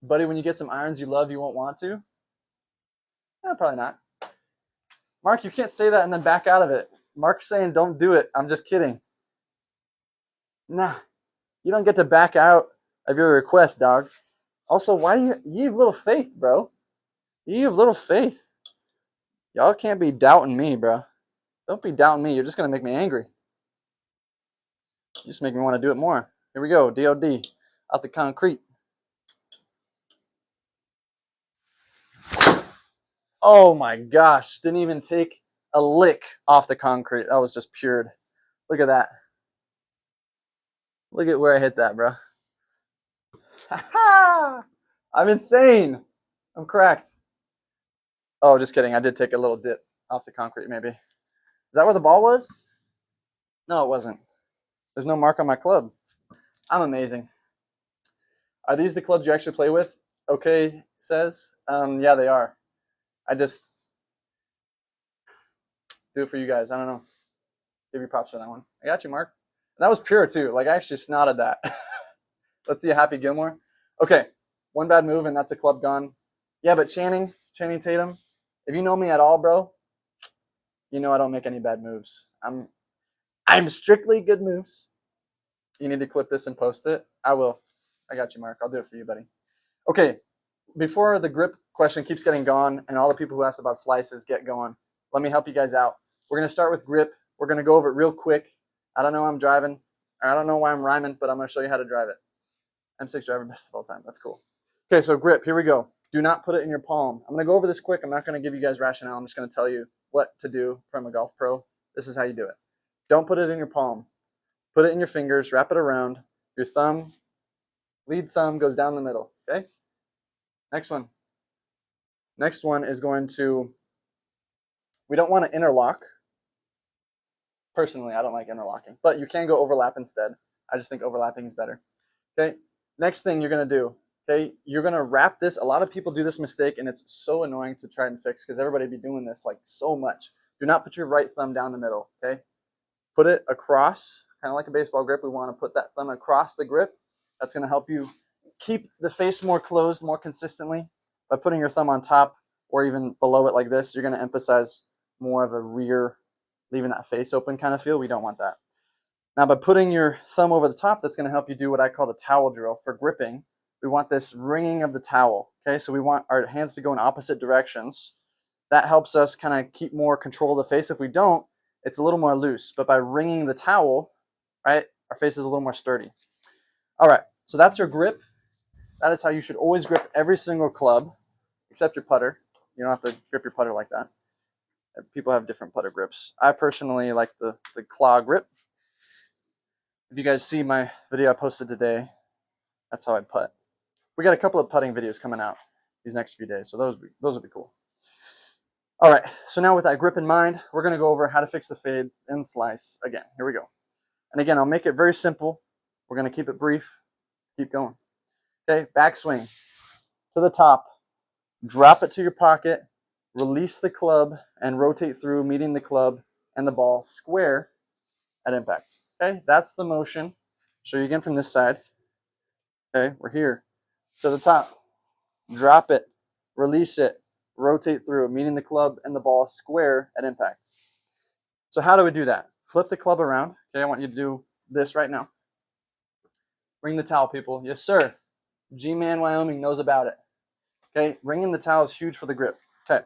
Buddy, when you get some irons you love, you won't want to? Probably not. Mark, you can't say that and then back out of it. Mark's saying don't do it. I'm just kidding. Nah, you don't get to back out of your request, dog. Also, why do you have little faith, bro? You have little faith. Y'all can't be doubting me, bro. Don't be doubting me. You're just going to make me angry. You just make me want to do it more. Here we go, DOD, out the concrete. Oh my gosh, didn't even take a lick off the concrete. That was just pure. Look at that. Look at where I hit that, bro. I'm insane. I'm cracked. Oh, just kidding. I did take a little dip off the concrete, maybe. Is that where the ball was? No, it wasn't. There's no mark on my club. I'm amazing. Are these the clubs you actually play with? Okay, says. Yeah, they are. I just do it for you guys. I don't know. Give you props for that one. I got you, Mark. That was pure, too. Like, I actually snotted that. Let's see a Happy Gilmore. Okay, one bad move, and that's a club gone. Yeah, but Channing Tatum, if you know me at all, bro, you know I don't make any bad moves. I'm strictly good moves. You need to clip this and post it. I will. I got you, Mark. I'll do it for you, buddy. Okay, before the grip question keeps getting gone and all the people who asked about slices get going, let me help you guys out. We're going to start with grip. We're going to go over it real quick. I don't know why I'm driving. I don't know why I'm rhyming, but I'm going to show you how to drive it. M6 driver best of all time. That's cool. Okay, so grip, here we go. Do not put it in your palm. I'm going to go over this quick. I'm not going to give you guys rationale. I'm just going to tell you what to do from a golf pro. This is how you do it. Don't put it in your palm. Put it in your fingers, wrap it around. Your thumb, lead thumb goes down the middle, okay? Next one. Next one is going to, we don't want to interlock. Personally, I don't like interlocking, but you can go overlap instead. I just think overlapping is better. Okay, next thing you're going to do, okay, you're going to wrap this. A lot of people do this mistake, and it's so annoying to try and fix because everybody be doing this like so much. Do not put your right thumb down the middle, okay? Put it across, kind of like a baseball grip. We want to put that thumb across the grip. That's going to help you keep the face more closed more consistently. By putting your thumb on top or even below it like this, you're going to emphasize more of a rear, leaving that face open kind of feel. We don't want that. Now, by putting your thumb over the top, that's going to help you do what I call the towel drill. For gripping, we want this ringing of the towel. Okay, so we want our hands to go in opposite directions. That helps us kind of keep more control of the face. If we don't, it's a little more loose. But by ringing the towel, right, our face is a little more sturdy. All right, so that's your grip. That is how you should always grip every single club, except your putter. You don't have to grip your putter like that. People have different putter grips. I personally like the claw grip. If you guys see my video I posted today, that's how I putt. We got a couple of putting videos coming out these next few days, so those will be cool. All right, so now with that grip in mind, we're going to go over how to fix the fade and slice again. Here we go. And again, I'll make it very simple. We're going to keep it brief. Keep going. Okay, backswing to the top. Drop it to your pocket. Release the club and rotate through, meeting the club and the ball square at impact. Okay, that's the motion. Show you again from this side. Okay, we're here. To the top. Drop it. Release it. Rotate through, meeting the club and the ball square at impact. So how do we do that? Flip the club around. Okay, I want you to do this right now. Ring the towel, people. Yes, sir. G-Man Wyoming knows about it. Okay, ringing the towel is huge for the grip. Okay,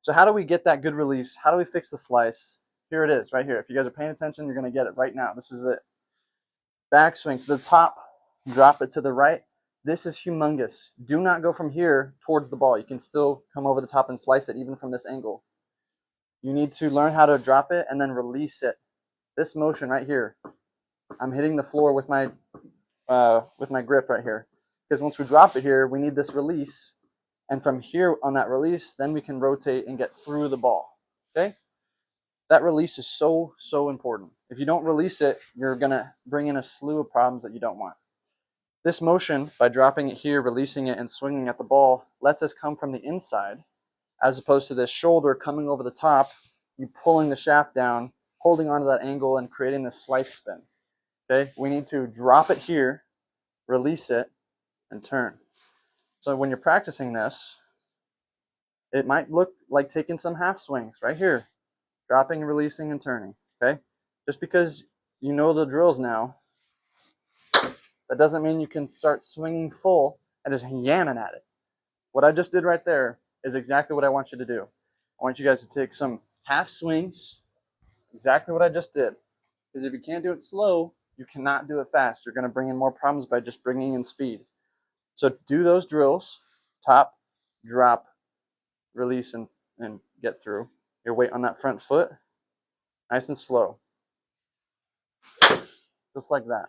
so how do we get that good release? How do we fix the slice? Here it is, right here. If you guys are paying attention, you're going to get it right now. This is it. Backswing to the top. Drop it to the right. This is humongous. Do not go from here towards the ball. You can still come over the top and slice it even from this angle. You need to learn how to drop it and then release it. This motion right here, I'm hitting the floor with my grip right here. Because once we drop it here, we need this release. And from here on that release, then we can rotate and get through the ball. Okay? That release is so, so important. If you don't release it, you're going to bring in a slew of problems that you don't want. This motion, by dropping it here, releasing it, and swinging at the ball, lets us come from the inside, as opposed to this shoulder coming over the top, you pulling the shaft down, holding onto that angle, and creating this slice spin. Okay? We need to drop it here, release it, and turn. So when you're practicing this, it might look like taking some half swings right here. Dropping, releasing, and turning. Okay? Just because you know the drills now, that doesn't mean you can start swinging full and just yamming at it. What I just did right there is exactly what I want you to do. I want you guys to take some half swings, exactly what I just did. Because if you can't do it slow, you cannot do it fast. You're going to bring in more problems by just bringing in speed. So do those drills, top, drop, release, and get through. Your weight on that front foot, nice and slow. Just like that.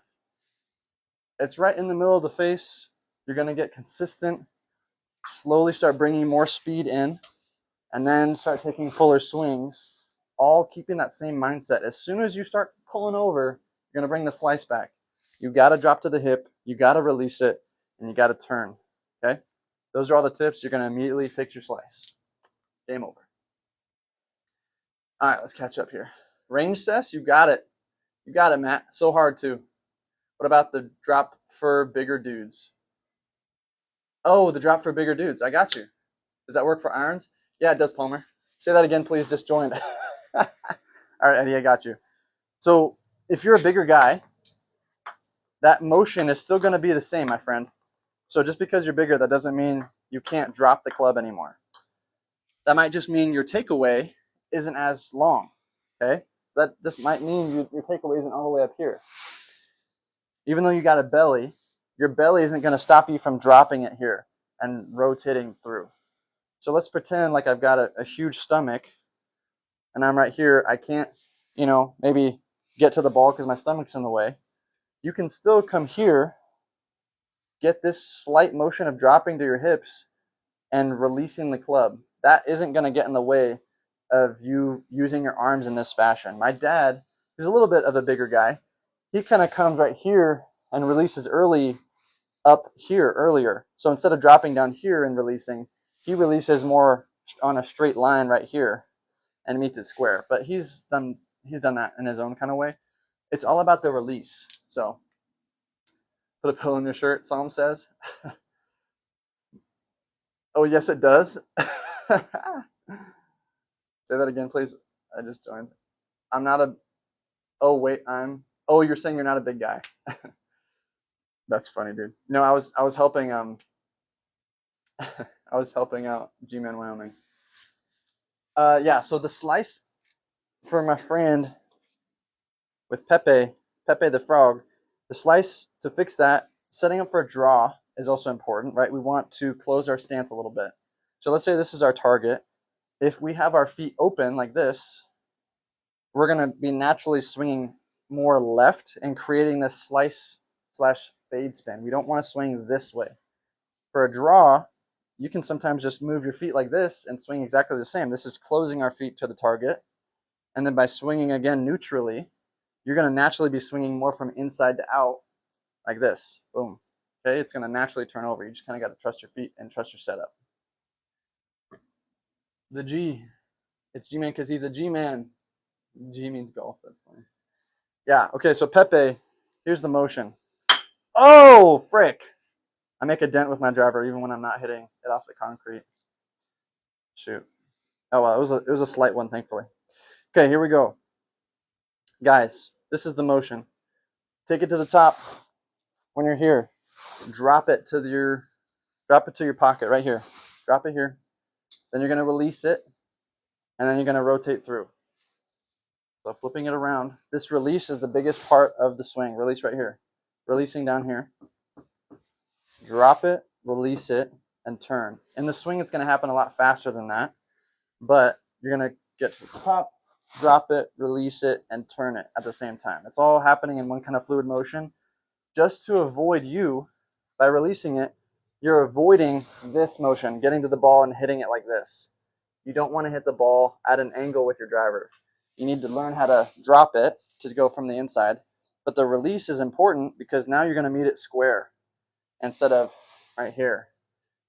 It's right in the middle of the face. You're going to get consistent. Slowly start bringing more speed in, and then start taking fuller swings, all keeping that same mindset. As soon as you start pulling over, you're going to bring the slice back. You got to drop to the hip, you got to release it, and you got to turn. Okay? Those are all the tips. You're going to immediately fix your slice. Game over. All right, let's catch up here. Range cess, you got it. You got it, Matt. So hard too. What about the drop for bigger dudes? Oh, the drop for bigger dudes. I got you. Does that work for irons? Yeah, it does, Palmer. Say that again, please. Just joined. All right, Eddie, I got you. So if you're a bigger guy, that motion is still going to be the same, my friend. So just because you're bigger, that doesn't mean you can't drop the club anymore. That might just mean your takeaway isn't as long, okay? That just might mean your takeaway isn't all the way up here. Even though you got a belly, your belly isn't going to stop you from dropping it here. and rotating through. So let's pretend like I've got a huge stomach and I'm right here. I can't, maybe get to the ball because my stomach's in the way. You can still come here, get this slight motion of dropping to your hips and releasing the club. That isn't going to get in the way of you using your arms in this fashion. My dad, who's a little bit of a bigger guy, he kind of comes right here and releases early up here earlier. So instead of dropping down here and releasing, he releases more on a straight line right here and meets it square. But he's done that in his own kind of way. It's all about the release. So put a pillow in your shirt, Psalm says. Oh, yes, it does. Say that again, please. I just joined. I'm not a. Oh, wait, Oh, you're saying you're not a big guy. That's funny, dude. No, I was helping I was helping out G-Man Wyoming. Yeah, so the slice for my friend with Pepe the frog, the slice to fix that, setting up for a draw is also important, right? We want to close our stance a little bit. So let's say this is our target. If we have our feet open like this, we're going to be naturally swinging more left and creating this slice / fade spin. We don't want to swing this way. For a draw, you can sometimes just move your feet like this and swing exactly the same. This is closing our feet to the target. And then by swinging again neutrally, you're going to naturally be swinging more from inside to out like this. Boom. Okay, it's going to naturally turn over. You just kind of got to trust your feet and trust your setup. The G. It's G-Man because he's a G-Man. G means golf. That's funny. Yeah, okay, so Pepe, here's the motion. Oh, frick. I make a dent with my driver even when I'm not hitting it off the concrete. Shoot. Oh, well, it was a slight one, thankfully. Okay, here we go. Guys, this is the motion. Take it to the top. When you're here, drop it to your pocket right here. Drop it here. Then you're going to release it, and then you're going to rotate through. So flipping it around. This release is the biggest part of the swing. Release right here. Releasing down here. Drop it, release it, and turn. In the swing, it's going to happen a lot faster than that, but you're going to get to the top, drop it, release it, and turn it at the same time. It's all happening in one kind of fluid motion. Just to avoid by releasing it, you're avoiding this motion, getting to the ball and hitting it like this. You don't want to hit the ball at an angle with your driver. You need to learn how to drop it to go from the inside, but the release is important because now you're going to meet it square instead of right here.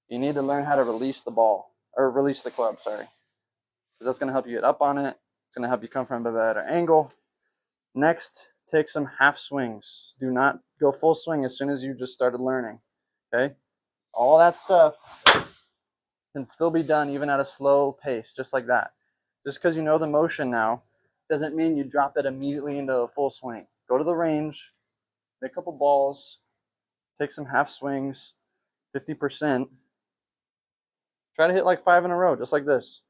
You need to learn how to release the ball, or release the club, sorry. Because that's going to help you get up on it. It's going to help you come from a better angle. Next, take some half swings. Do not go full swing as soon as you just started learning, okay? All that stuff can still be done even at a slow pace, just like that. Just because you know the motion now doesn't mean you drop it immediately into a full swing. Go to the range, make a couple balls, take some half swings, 50%. Try to hit like 5 in a row, just like this.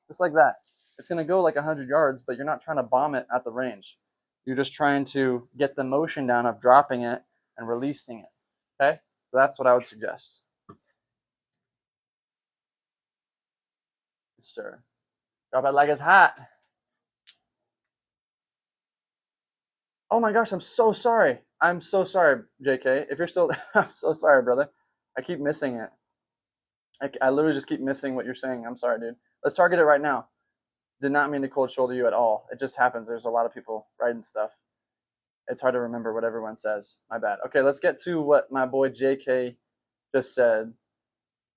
Just like that. It's going to go like 100 yards, but you're not trying to bomb it at the range. You're just trying to get the motion down of dropping it and releasing it. Okay? So that's what I would suggest. Yes, sir. Drop it like it's hot. Oh my gosh, I'm so sorry. I'm so sorry, JK. If you're still, I'm so sorry, brother. I keep missing it. I literally just keep missing what you're saying. I'm sorry, dude. Let's target it right now. Did not mean to cold shoulder you at all. It just happens. There's a lot of people writing stuff. It's hard to remember what everyone says. My bad. Okay, let's get to what my boy JK just said.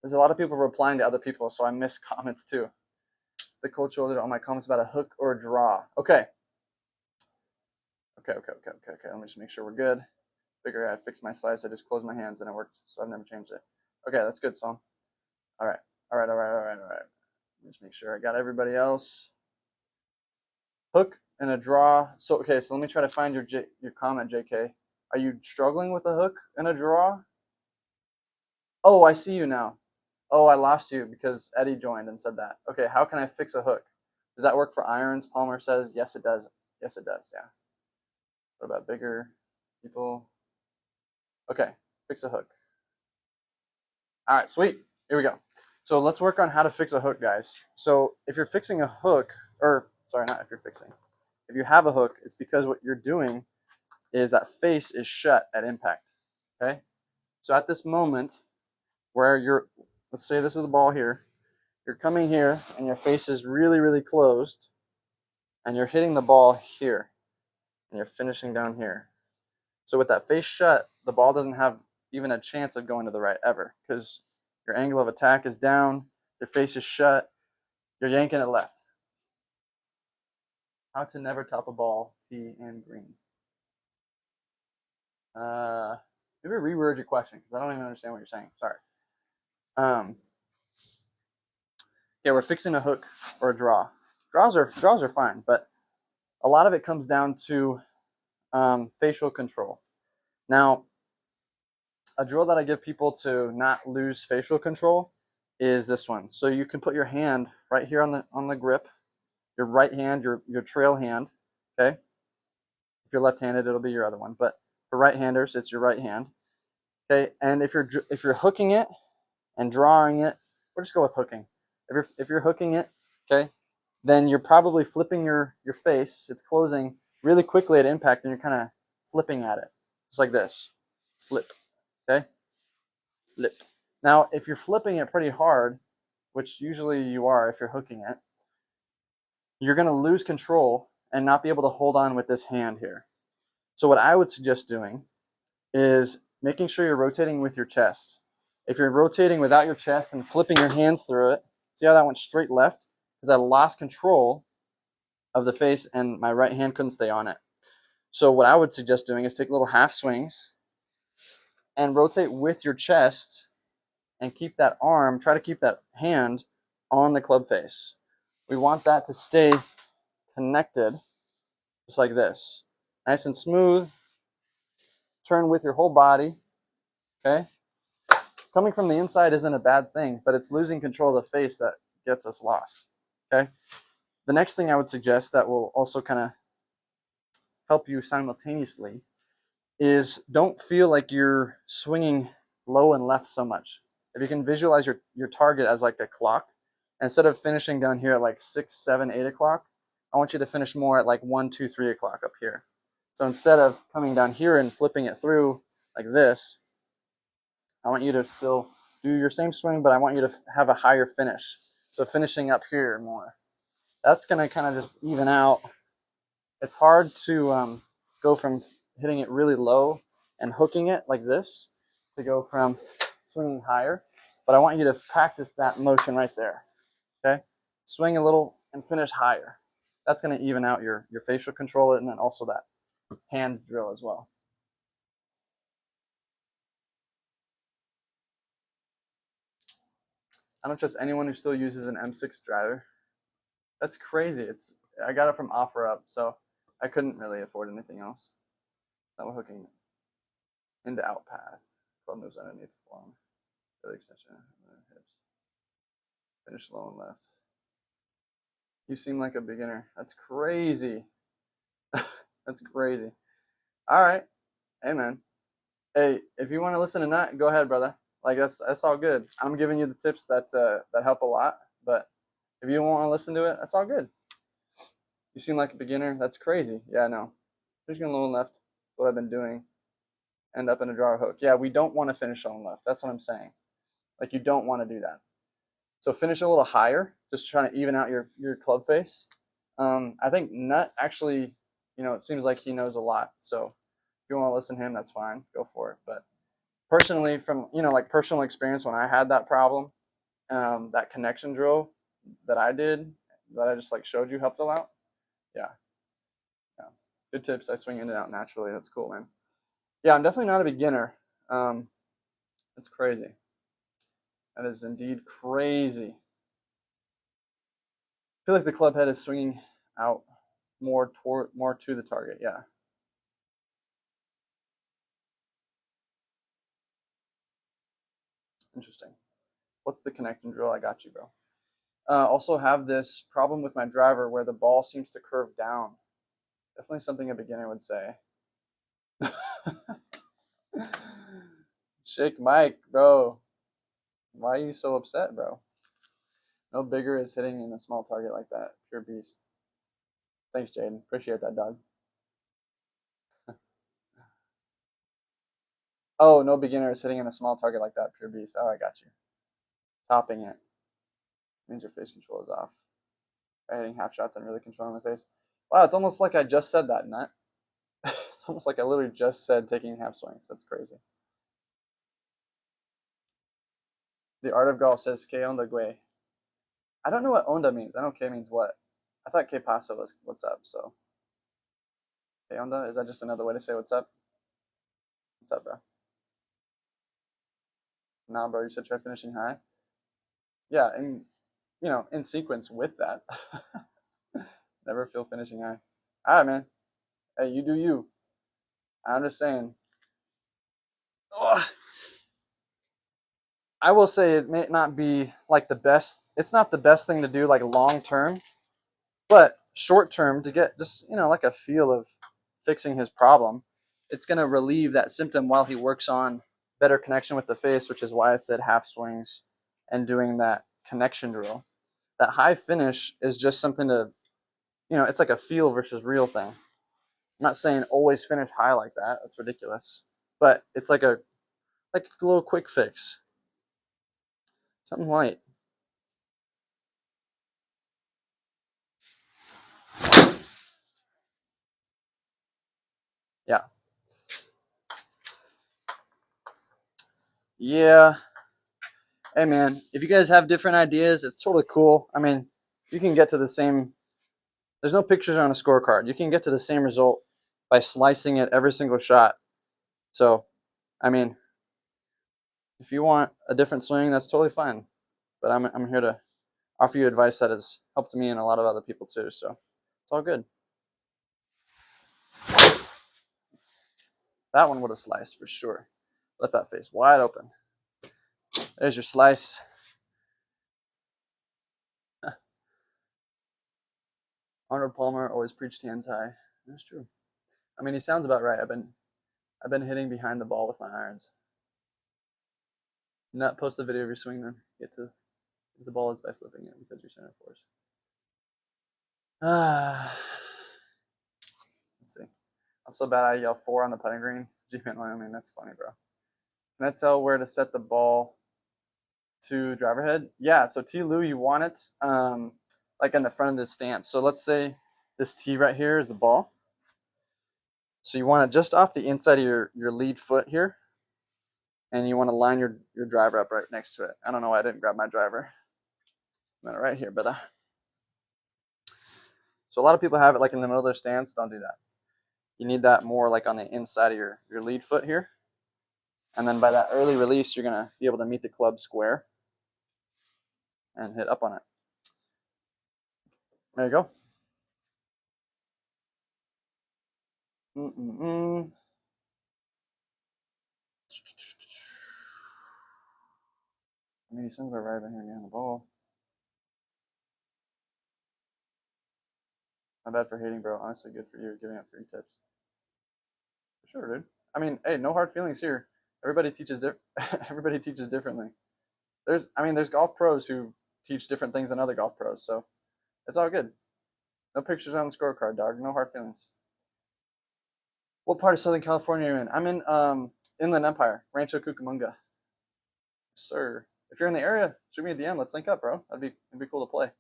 There's a lot of people replying to other people, so I miss comments too. The cold shoulder on my comments about a hook or a draw. Okay. Okay. Let me just make sure we're good. Figure I fixed my slice. I just closed my hands and it worked, so I've never changed it. Okay, that's good, Psalm. All right. Just make sure I got everybody else. Hook and a draw. So okay, so let me try to find your comment, JK. Are you struggling with a hook and a draw? Oh, I see you now. Oh, I lost you because Eddie joined and said that. Okay, how can I fix a hook? Does that work for irons? Palmer says yes, it does. Yes, it does. Yeah. What about bigger people? Okay, fix a hook. All right, sweet. Here we go. So let's work on how to fix a hook, guys. So if you're fixing a hook, or sorry, not if you're fixing. If you have a hook, it's because what you're doing is that face is shut at impact. Okay? So at this moment where you're, let's say this is the ball here, you're coming here and your face is really, really closed, and you're hitting the ball here, and you're finishing down here. So with that face shut, the ball doesn't have even a chance of going to the right ever, because your angle of attack is down, your face is shut, you're yanking it left. How to never top a ball, tee and green. Maybe reword your question, because I don't even understand what you're saying. Sorry. Yeah, we're fixing a hook or a draw. Draws are fine, but a lot of it comes down to facial control. Now, a drill that I give people to not lose facial control is this one. So you can put your hand right here on the grip, your right hand, your trail hand. Okay. If you're left-handed, it'll be your other one. But for right-handers, it's your right hand. Okay. And if you're hooking it and drawing it, we'll just go with hooking. If you're hooking it, okay, then you're probably flipping your face. It's closing really quickly at impact, and you're kind of flipping at it, just like this. Flip. Okay. Flip. Now, if you're flipping it pretty hard, which usually you are if you're hooking it, you're going to lose control and not be able to hold on with this hand here. So what I would suggest doing is making sure you're rotating with your chest. If you're rotating without your chest and flipping your hands through it, see how that went straight left? Because I lost control of the face and my right hand couldn't stay on it. So what I would suggest doing is take little half swings and rotate with your chest and keep that arm, try to keep that hand on the club face. We want that to stay connected, just like this. Nice and smooth. Turn with your whole body, okay? Coming from the inside isn't a bad thing, but it's losing control of the face that gets us lost, okay? The next thing I would suggest that will also kind of help you simultaneously is don't feel like you're swinging low and left so much. If you can visualize your target as like a clock, instead of finishing down here at like 6, 7, 8 o'clock, I want you to finish more at like 1, 2, 3 o'clock up here. So instead of coming down here and flipping it through like this, I want you to still do your same swing, but I want you to have a higher finish. So finishing up here more. That's going to kind of just even out. It's hard to go from hitting it really low and hooking it like this to go from swinging higher. But I want you to practice that motion right there. Okay? Swing a little and finish higher. That's going to even out your facial control and then also that hand drill as well. I don't trust anyone who still uses an M6 driver. That's crazy. I got it from OfferUp, so I couldn't really afford anything else. Now we're hooking into out path. Club moves underneath the form. Further extension, hips. Finish low and left. You seem like a beginner. That's crazy. That's crazy. All right. Hey, man. Hey, if you want to listen to that, go ahead, brother. Like that's all good. I'm giving you the tips that help a lot. But if you don't want to listen to it, that's all good. You seem like a beginner. That's crazy. Yeah, no. Finishing low and left. What I've been doing. End up in a draw hook. Yeah, we don't want to finish on left. That's what I'm saying. Like you don't want to do that. So finish a little higher, just trying to even out your club face. I think Nut actually, it seems like he knows a lot. So if you want to listen to him, that's fine. Go for it. But personally, from like personal experience, when I had that problem, that connection drill that I did, that I just like showed you, helped a lot. Yeah. Good tips. I swing in and out naturally. That's cool, man. Yeah, I'm definitely not a beginner. It's crazy. That is indeed crazy. I feel like the club head is swinging out more to the target. Yeah. Interesting. What's the connecting drill? I got you, bro. Also have this problem with my driver where the ball seems to curve down. Definitely something a beginner would say. Shake Mike, bro. Why are you so upset, bro? No bigger is hitting in a small target like that. Pure beast. Thanks, Jaden. Appreciate that, dog. Oh, no beginner is hitting in a small target like that. Pure beast. Oh, I got you. Topping it means your face control is off. By hitting half shots and really controlling the face. Wow, it's almost like I just said that, Nut. It's almost like I literally just said taking half swings. That's crazy. The art of golf says que onda güey. I don't know what onda means. I know que means what. I thought que paso was what's up, so. Que onda? Is that just another way to say what's up? What's up, bro? Nah, bro, you said try finishing high? Yeah, and, you know, in sequence with that. Never feel finishing high. All right, man. Hey, you do you. I'm just saying. Ugh. I will say it may not be like the best. It's not the best thing to do like long term, but short term to get just, you know, like a feel of fixing his problem. It's going to relieve that symptom while he works on better connection with the face, which is why I said half swings and doing that connection drill. That high finish is just something to, you know, it's like a feel versus real thing. I'm not saying always finish high like that. That's ridiculous. But it's like a little quick fix. Something light. Yeah. Yeah. Hey, man, if you guys have different ideas, it's totally cool. I mean, you can get to the same, there's no pictures on a scorecard. You can get to the same result by slicing it every single shot. So, I mean, if you want a different swing, that's totally fine. But I'm here to offer you advice that has helped me and a lot of other people too. So, it's all good. That one would have sliced for sure. Left that face wide open. There's your slice. Arnold Palmer always preached hands high. That's true. I mean, he sounds about right. I've been hitting behind the ball with my irons. Not post the video of your swing then. Get to the ball is by flipping it because you're center force. Let's see. I'm so bad I yell 4 on the putting green. G-Man Wyoming, that's funny, bro. Can I tell where to set the ball to driver head? Yeah, so T Lou, you want it like in the front of the stance. So let's say this T right here is the ball. So you want it just off the inside of your lead foot here. And you want to line your driver up right next to it. I don't know why I didn't grab my driver. I'm right here, but so a lot of people have it like in the middle of their stance. Don't do that. You need that more like on the inside of your lead foot here. And then by that early release, you're going to be able to meet the club square and hit up on it. There you go. I mean, he swings right over here behind the ball. My bad for hating, bro. Honestly, good for you. Giving up 3 tips. For sure, dude. I mean, hey, no hard feelings here. Everybody teaches everybody teaches differently. There's golf pros who teach different things than other golf pros, so it's all good. No pictures on the scorecard, dog. No hard feelings. What part of Southern California are you in? I'm in Inland Empire, Rancho Cucamonga. Sir, if you're in the area, shoot me a DM. Let's link up, bro. It'd be cool to play.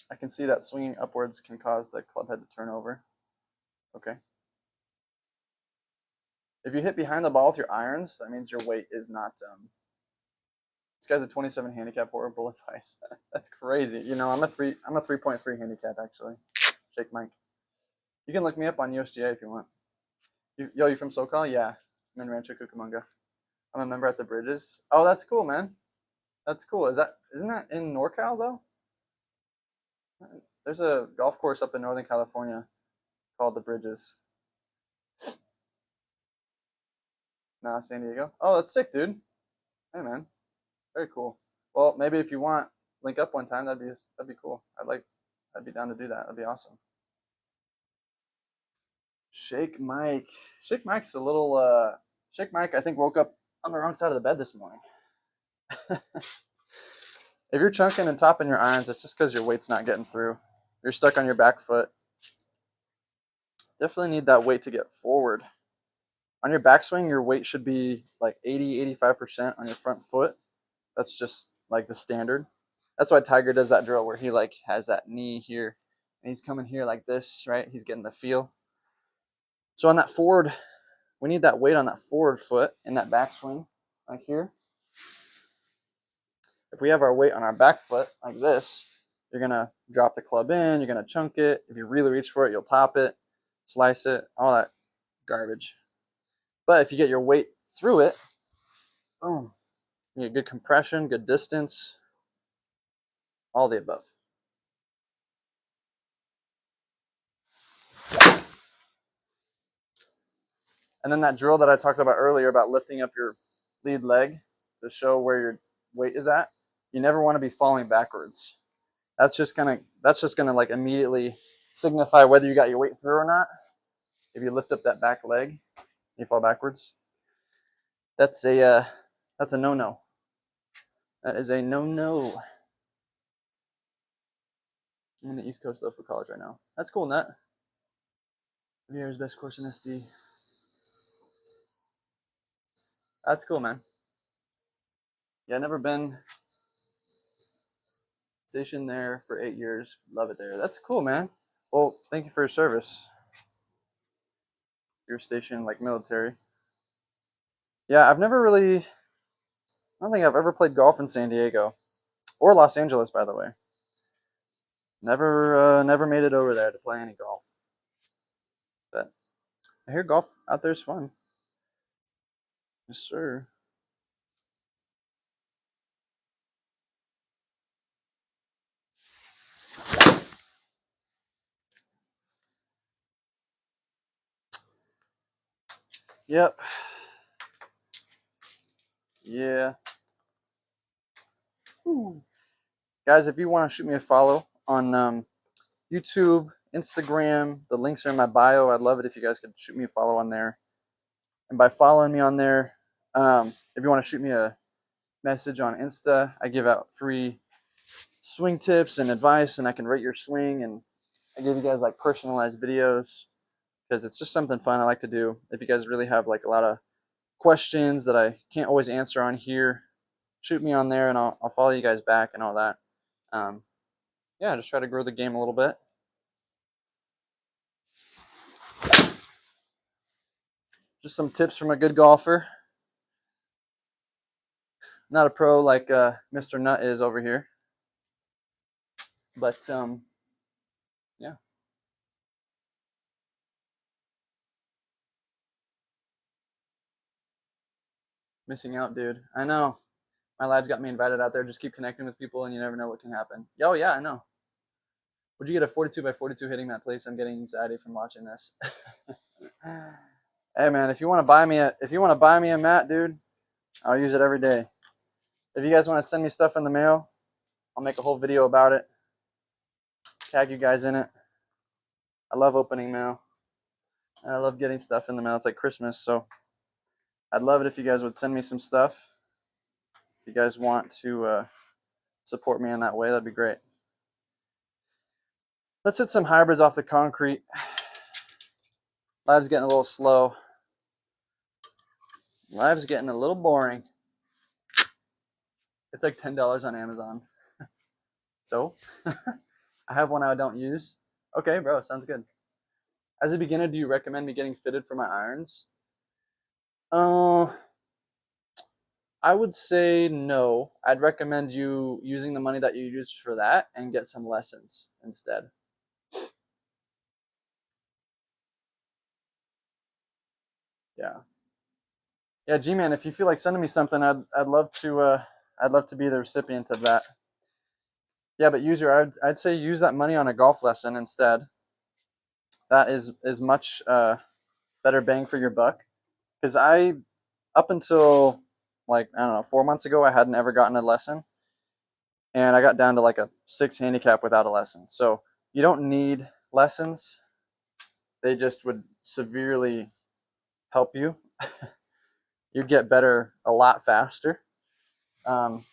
I can see that swinging upwards can cause the club head to turn over. Okay. If you hit behind the ball with your irons, that means your weight is not. This guy's a 27 handicap. Horrible advice. That's crazy. You know, I'm a 3.3 handicap actually. Shake Mike. You can look me up on USGA if you want. You from SoCal? Yeah, I'm in Rancho Cucamonga. I'm a member at the Bridges. Oh, that's cool, man. That's cool. Isn't that in NorCal though? There's a golf course up in Northern California called the Bridges. Nah, San Diego. Oh, that's sick, dude. Hey, man. Very cool. Well, maybe if you want, link up one time. That'd be cool. I'd be down to do that. That'd be awesome. Shake Mike. Shake Mike's a little. Shake Mike, I think, woke up on the wrong side of the bed this morning. If you're chunking and topping your irons, it's just because your weight's not getting through. You're stuck on your back foot. Definitely need that weight to get forward. On your backswing, your weight should be like 80-85% on your front foot. That's just like the standard. That's why Tiger does that drill where he like has that knee here and he's coming here like this, right? He's getting the feel. So on that forward, we need that weight on that forward foot in that backswing like here. If we have our weight on our back foot like this, you're going to drop the club in, you're going to chunk it. If you really reach for it, you'll top it, slice it, all that garbage. But if you get your weight through it, boom, you get good compression, good distance, all the above. And then that drill that I talked about earlier about lifting up your lead leg to show where your weight is at, you never want to be falling backwards. That's just gonna like immediately signify whether you got your weight through or not. If you lift up that back leg, you fall backwards. That's a no-no. That is a no-no. I'm in the East Coast though for college right now. That's cool, Nut. Vier's best course in SD. That's cool, man. Yeah, I've never been stationed there for 8 years. Love it there. That's cool, man. Well, thank you for your service. You're stationed like military. Yeah, I don't think I've ever played golf in San Diego or Los Angeles, by the way. Never made it over there to play any golf. But I hear golf out there is fun. Yes, sir. Yep. Yeah. Ooh. Guys, if you want to shoot me a follow on YouTube, Instagram, the links are in my bio. I'd love it if you guys could shoot me a follow on there. And by following me on there, if you want to shoot me a message on Insta, I give out free swing tips and advice, and I can rate your swing, and I give you guys like personalized videos because it's just something fun I like to do. If you guys really have like a lot of questions that I can't always answer on here, shoot me on there and I'll follow you guys back and all that. Yeah, just try to grow the game a little bit. Just some tips from a good golfer. Not a pro like Mr. Nut is over here, but yeah. Missing out, dude. I know. My lab's got me invited out there. Just keep connecting with people, and you never know what can happen. Oh yeah, I know. Would you get a 42 by 42 hitting that place? I'm getting anxiety from watching this. Hey man, if you want to buy me a mat, dude, I'll use it every day. If you guys want to send me stuff in the mail, I'll make a whole video about it. Tag you guys in it. I love opening mail. And I love getting stuff in the mail. It's like Christmas, so I'd love it if you guys would send me some stuff. If you guys want to support me in that way, that'd be great. Let's hit some hybrids off the concrete. Live's getting a little slow. Live's getting a little boring. It's like $10 on Amazon. So, I have one I don't use. Okay, bro, sounds good. As a beginner, do you recommend me getting fitted for my irons? I would say no. I'd recommend you using the money that you use for that and get some lessons instead. Yeah. Yeah, G-Man, if you feel like sending me something, I'd love to be the recipient of that. Yeah, but I'd say use that money on a golf lesson instead. That is much better bang for your buck. Because up until like, I don't know, 4 months ago, I hadn't ever gotten a lesson. And I got down to like a 6 handicap without a lesson. So you don't need lessons. They just would severely help you. You'd get better a lot faster.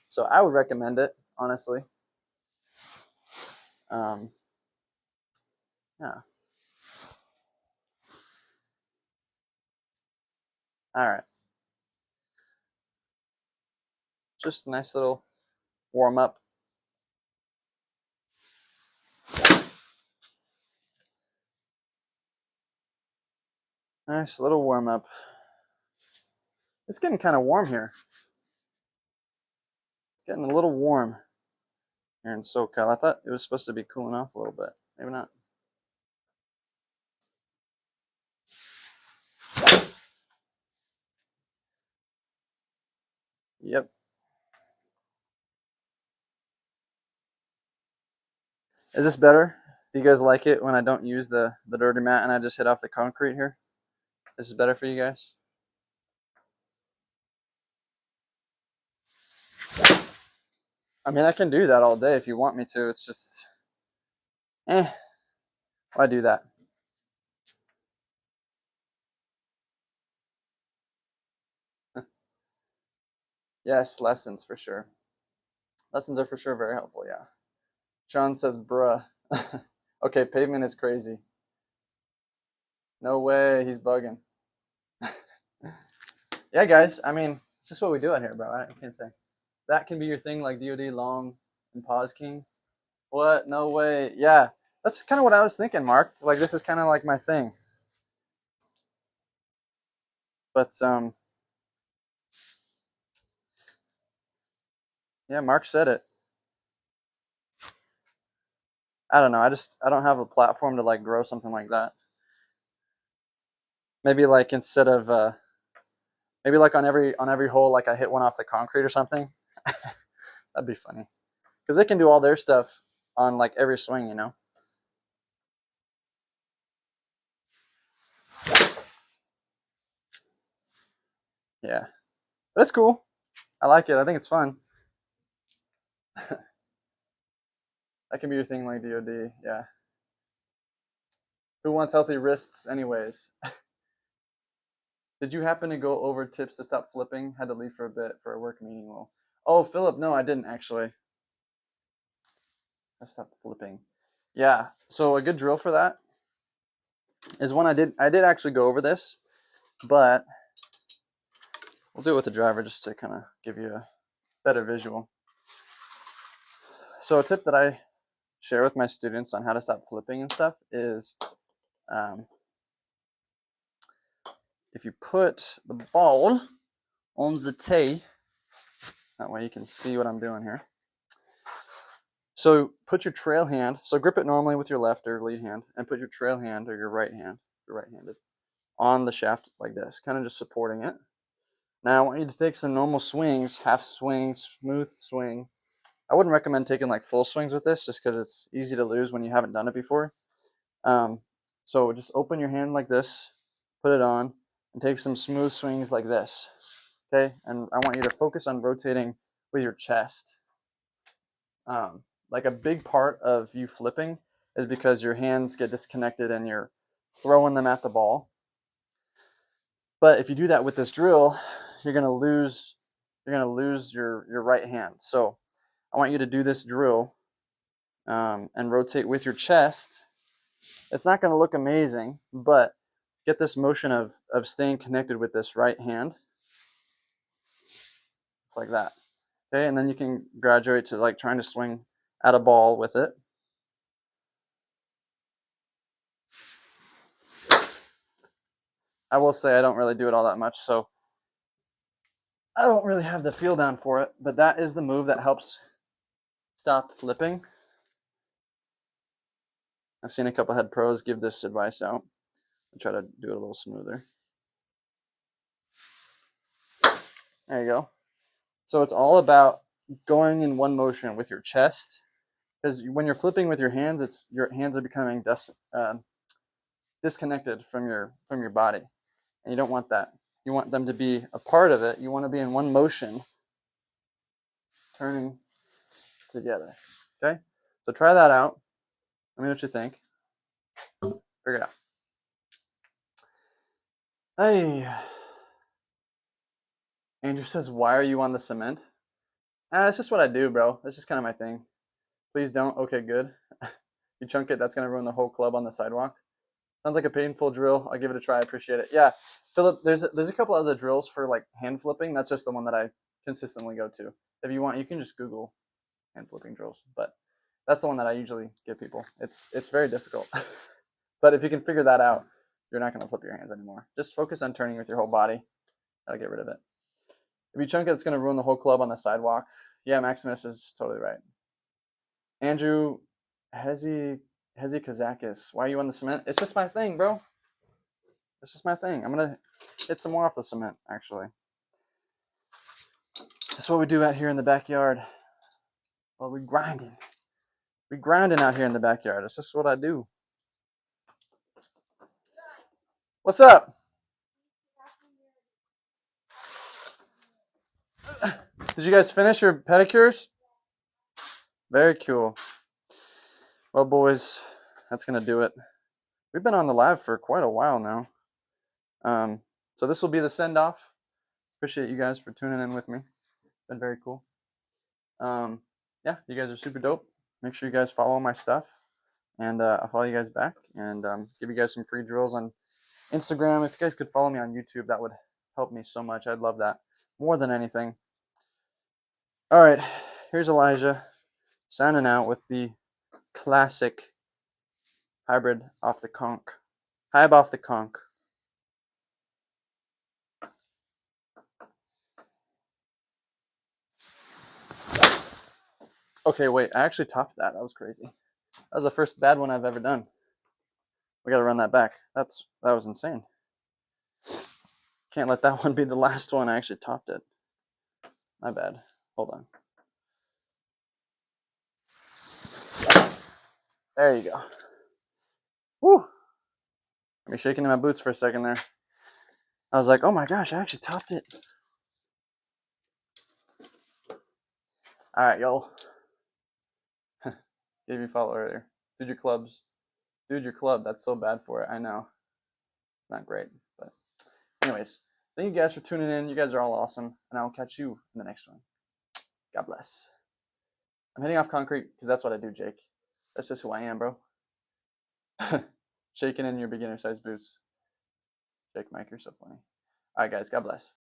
So I would recommend it, honestly. Yeah. All right. Just a nice little warm up. Nice little warm up. It's getting kind of warm here. It's getting a little warm here in SoCal. I thought it was supposed to be cooling off a little bit. Maybe not. Yep. Is this better? Do you guys like it when I don't use the dirty mat and I just hit off the concrete here? This is better for you guys? I mean, I can do that all day if you want me to. It's just, why do that? Yes, lessons for sure. Lessons are for sure very helpful, yeah. Sean says, bruh. Okay, pavement is crazy. No way, he's bugging. Yeah, guys, I mean, it's just what we do out here, bro. I can't say. That can be your thing, like DOD, long, and pause king. What? No way. Yeah, that's kind of what I was thinking, Mark. Like, this is kind of like my thing. But, yeah, Mark said it. I don't know. I don't have a platform to, like, grow something like that. Maybe, like, instead of, maybe, like, on every hole, like, I hit one off the concrete or something. That'd be funny. Because they can do all their stuff on, like, every swing, you know? Yeah. But it's cool. I like it. I think it's fun. That can be your thing, like DOD. Yeah. Who wants healthy wrists, anyways? Did you happen to go over tips to stop flipping? Had to leave for a bit for a work meeting. Well, oh, Philip, no, I didn't actually. I stopped flipping. Yeah. So a good drill for that is one I did. I did actually go over this, but we'll do it with the driver just to kind of give you a better visual. So a tip that I share with my students on how to stop flipping and stuff is if you put the ball on the tee, that way you can see what I'm doing here. So put your trail hand, so grip it normally with your left or lead hand, and put your trail hand or your right hand, if you're right-handed, on the shaft like this, kind of just supporting it. Now I want you to take some normal swings, half swing, smooth swing. I wouldn't recommend taking like full swings with this just because it's easy to lose when you haven't done it before. So just open your hand like this, put it on, and take some smooth swings like this. Okay, and I want you to focus on rotating with your chest. Like a big part of you flipping is because your hands get disconnected and you're throwing them at the ball. But if you do that with this drill, you're gonna lose your right hand. So I want you to do this drill and rotate with your chest. It's not gonna look amazing, but get this motion of staying connected with this right hand. It's like that. Okay, and then you can graduate to like trying to swing at a ball with it. I will say I don't really do it all that much, so I don't really have the feel down for it, but that is the move that helps stop flipping. I've seen a couple head pros give this advice out. I'll try to do it a little smoother. There you go. So it's all about going in one motion with your chest, because when you're flipping with your hands, your hands are becoming disconnected from your body, and you don't want that. You want them to be a part of it. You want to be in one motion, turning together. Okay, so try that out. Let me know what you think. Figure it out. Hey, Andrew says, "Why are you on the cement?" It's just what I do, bro. It's just kind of my thing. Please don't. Okay, good. You chunk it, that's gonna ruin the whole club on the sidewalk. Sounds like a painful drill. I'll give it a try. I appreciate it. Yeah, Philip. There's a couple other drills for like hand flipping. That's just the one that I consistently go to. If you want, you can just Google hand flipping drills. But that's the one that I usually give people. It's very difficult. But if you can figure that out, you're not gonna flip your hands anymore. Just focus on turning with your whole body. That'll get rid of it. If you chunk it, it's gonna ruin the whole club on the sidewalk. Yeah, Maximus is totally right. Andrew Hezi Kazakis, why are you on the cement? It's just my thing, bro. It's just my thing. I'm gonna hit some more off the cement, actually. That's what we do out here in the backyard. Well, we grinding. We grinding out here in the backyard. It's just what I do. What's up? Did you guys finish your pedicures? Very cool. Well, boys, that's gonna do it. We've been on the live for quite a while now. So this will be the send-off. Appreciate you guys for tuning in with me. Been very cool. Yeah, you guys are super dope. Make sure you guys follow my stuff, and I'll follow you guys back and give you guys some free drills on Instagram. If you guys could follow me on YouTube, that would help me so much. I'd love that more than anything. All right, here's Elijah signing out with the classic hybrid off the conch. Hybe off the conch. Okay, wait, I actually topped that. That was crazy. That was the first bad one I've ever done. We gotta run that back. That was insane. Can't let that one be the last one. I actually topped it. My bad. Hold on. There you go. Woo! Got me shaking in my boots for a second there. I was like, oh my gosh, I actually topped it. All right, y'all. Gave you a follow earlier. Dude, your clubs. Dude, your club. That's so bad for it. I know. It's not great. But anyways, thank you guys for tuning in. You guys are all awesome. And I will catch you in the next one. God bless. I'm hitting off concrete because that's what I do, Jake. That's just who I am, bro. Shaking in your beginner-sized boots. Jake, Mike, you're so funny. All right, guys. God bless.